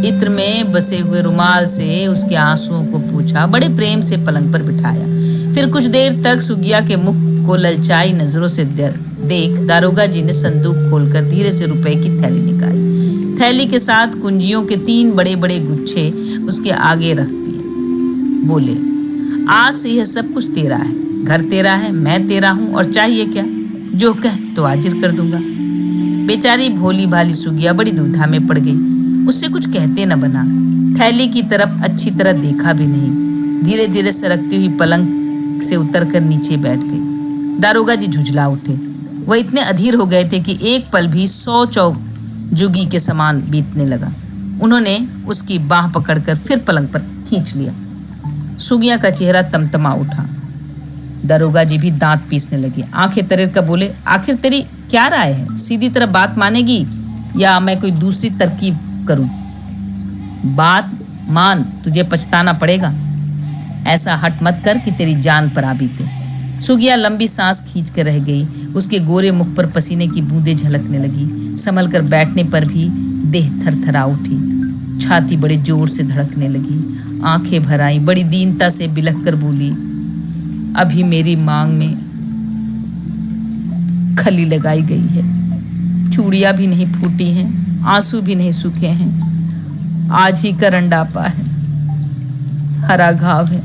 इत्र में बसे हुए रुमाल से उसके आंसुओं को पूछा, बड़े प्रेम से पलंग पर बिठाया। फिर कुछ देर तक सुगिया के मुख को ललचाई नजरों से देख दारोगा जी ने संदूक खोलकर धीरे से रुपए की थैली निकाली। थैली के साथ कुंजियों के 3 बड़े बड़े गुच्छे उसके आगे रख दिए। बोले, आज से यह सब कुछ तेरा है, घर तेरा है, मैं तेरा हूं, और चाहिए क्या? जो कह तो हाजिर कर दूंगा। बेचारी भोली भाली सुगिया बड़ी दुविधा में पड़ गई। उससे कुछ कहते न बना, थैली की तरफ अच्छी तरह देखा भी नहीं। धीरे धीरे सरकती हुई पलंग से उतरकर नीचे बैठ गई। दारोगा जी झुंझला उठे। वह इतने अधीर हो गए थे कि एक पल भी 100 चौक जुगी के समान बीतने लगा। उन्होंने उसकी बाह पकड़कर फिर पलंग पर खींच लिया। सुगिया का चेहरा तमतमा उठा। दरोगा जी भी दांत पीसने लगे। आंखें तरेर कर बोले, आखिर तेरी क्या राय है? सीधी तरह बात मानेगी या मैं कोई दूसरी तरकीब करूं? बात मान, तुझे पछताना पड़ेगा। ऐसा हट मत कर कि तेरी जान पर आ बीते। सुगिया लंबी सांस खींच कर रह गई। उसके गोरे मुख पर पसीने की बूंदें झलकने लगी। संभल कर बैठने पर भी देह थरथरा उठी। छाती बड़े जोर से धड़कने लगी। आंखें भर आई। बड़ी दीनता से बिलख कर बोली, अभी मेरी मांग में खली लगाई गई है। चूड़ियां भी नहीं फूटी हैं, आंसू भी नहीं सूखे हैं। आज ही का रंडापा है, हरा घाव है।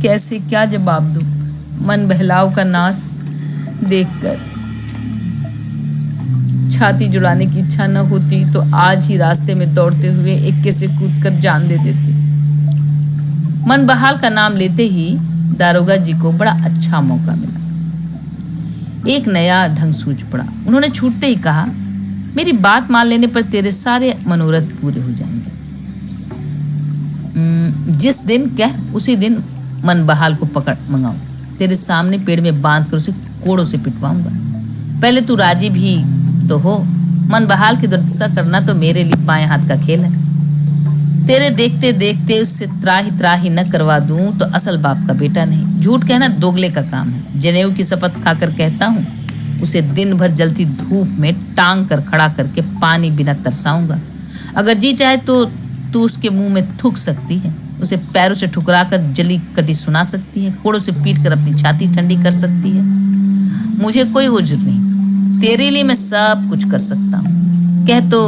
कैसे क्या जवाब दूं? मन बहलाव का नाश देखकर छाती जुड़ाने की इच्छा न होती तो आज ही रास्ते में दौड़ते हुए एक्के से कूदकर जान दे देते। मन बहाल का नाम लेते ही दारोगा जी को बड़ा अच्छा मौका मिला। एक नया ढंग सूझ पड़ा। उन्होंने छूटते ही कहा, मेरी बात मान लेने पर तेरे सारे मनोरथ पूरे हो जाएंगे। जिस दिन कह उसी दिन मन बहाल को पकड़ मंगाऊं। तेरे सामने पेड़ में बांध कर उसे कोड़ों से पिटवाऊंगा। पहले तू राजी भी तो हो। मन बहाल की दुर्दशा करना तो मेरे लिए बाएं हाथ का खेल है। तेरे देखते देखते उससे त्राही न करवा दूं तो असल बाप का बेटा नहीं। झूठ कहना दोगले का काम है। जनेऊ की शपथ खाकर कहता हूं, उसे दिन भर जलती धूप में टांग कर खड़ा करके पानी बिना तरसाऊंगा। अगर जी चाहे तो तू उसके मुंह में थूक सकती है। उसे पैरों से ठुकरा कर जली कटी सुना सकती है। कोड़ों से पीट कर अपनी छाती ठंडी कर सकती है। मुझे कोई उज्र नहीं। तेरे लिए मैं सब कुछ कर सकता हूँ। कह तो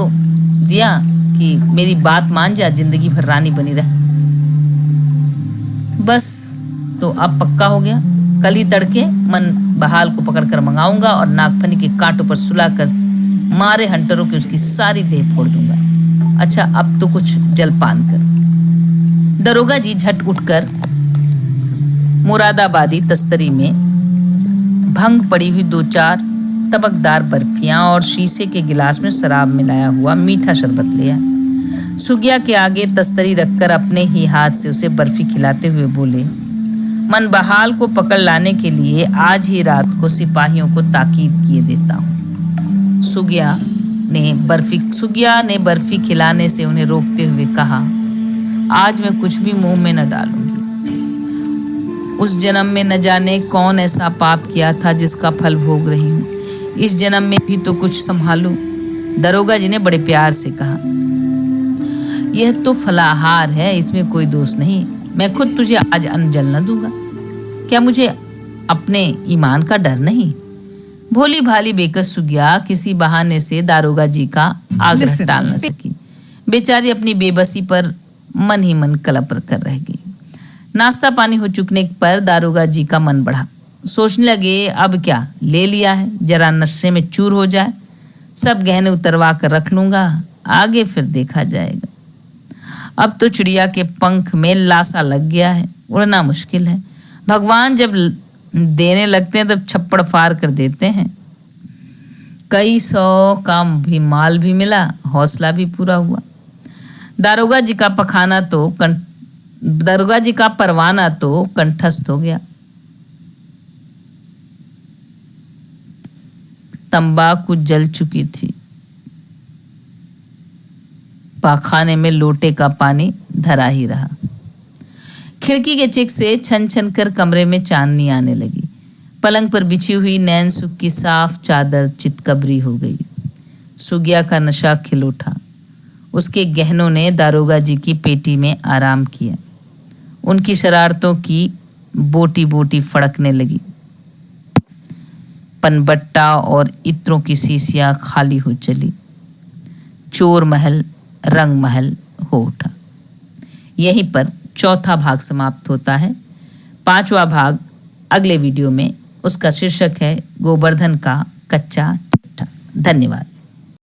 दिया कि मेरी बात मान जा, जिंदगी भर रानी बनी रह। बस तो अब पक्का हो गया। कल ही तड़के मन बहाल को पकड़कर मंगाऊंगा और नागफनी के कांटों पर सुलाकर मारे हंटरों की उसकी सारी देह फोड़ दूंगा। अच्छा, अब तो कुछ जलपान कर। दरोगा जी झट उठकर मुरादाबादी तस्तरी में भंग पड़ी हुई 2-4 तबकदार बर्फियां और शीशे के गिलास में शराब मिलाया हुआ मीठा शरबत लिया। सुगिया के आगे तस्तरी रखकर अपने ही हाथ से उसे बर्फी खिलाते हुए बोले, मन बहाल को पकड़ लाने के लिए आज ही रात को सिपाहियों को ताकीद किए देता हूँ। सुगिया ने बर्फी खिलाने से उन्हें रोकते हुए कहा, आज मैं कुछ भी मुंह में न डालूंगी। उस जन्म में न जाने कौन ऐसा पाप किया था जिसका फल भोग रही हूँ। इस जन्म में भी तो कुछ संभालूं। दरोगा जी ने बड़े प्यार से कहा, यह तो फलाहार है, इसमें कोई दोष नहीं। मैं खुद तुझे आज अन्न जल न दूंगा। क्या मुझे अपने ईमान का डर नहीं? भोली भाली बेकस सुगिया किसी बहाने से दारोगा जी का आग्रह टाल न सकी। बेचारी अपनी बेबसी पर मन ही मन कलप कर रह गई। नाश्ता पानी हो चुकने पर दारोगा जी का मन बढ़ा। सोचने लगे, अब क्या ले लिया है, जरा नशे में चूर हो जाए सब गहने उतरवा कर रख लूँगा, आगे फिर देखा जाएगा। अब तो चिड़िया के पंख में लासा लग गया है, उड़ना मुश्किल है। भगवान जब देने लगते हैं तब छप्पड़ फाड़ कर देते हैं। कई 100 का भी माल भी मिला, हौसला भी पूरा हुआ। दारोगा जी का परवाना तो कंठस्थ हो गया। तंबाकू जल चुकी थी। पाखाने में लोटे का पानी धरा ही रहा। खिड़की के चिक से छन छन कर कमरे में चांदनी आने लगी। पलंग पर बिछी हुई नैन सुख की साफ चादर चितकबरी हो गई। सुगिया का नशा खिल उठा। उसके गहनों ने दारोगा जी की पेटी में आराम किया। उनकी शरारतों की बोटी बोटी फड़कने लगी। पनबट्टा और इत्रों की शीशियां खाली हो चली। चोर महल रंग महल हो उठा। यहीं पर चौथा भाग समाप्त होता है। 5वां भाग अगले वीडियो में। उसका शीर्षक है गोवर्धन का कच्चा चिट्ठा। धन्यवाद।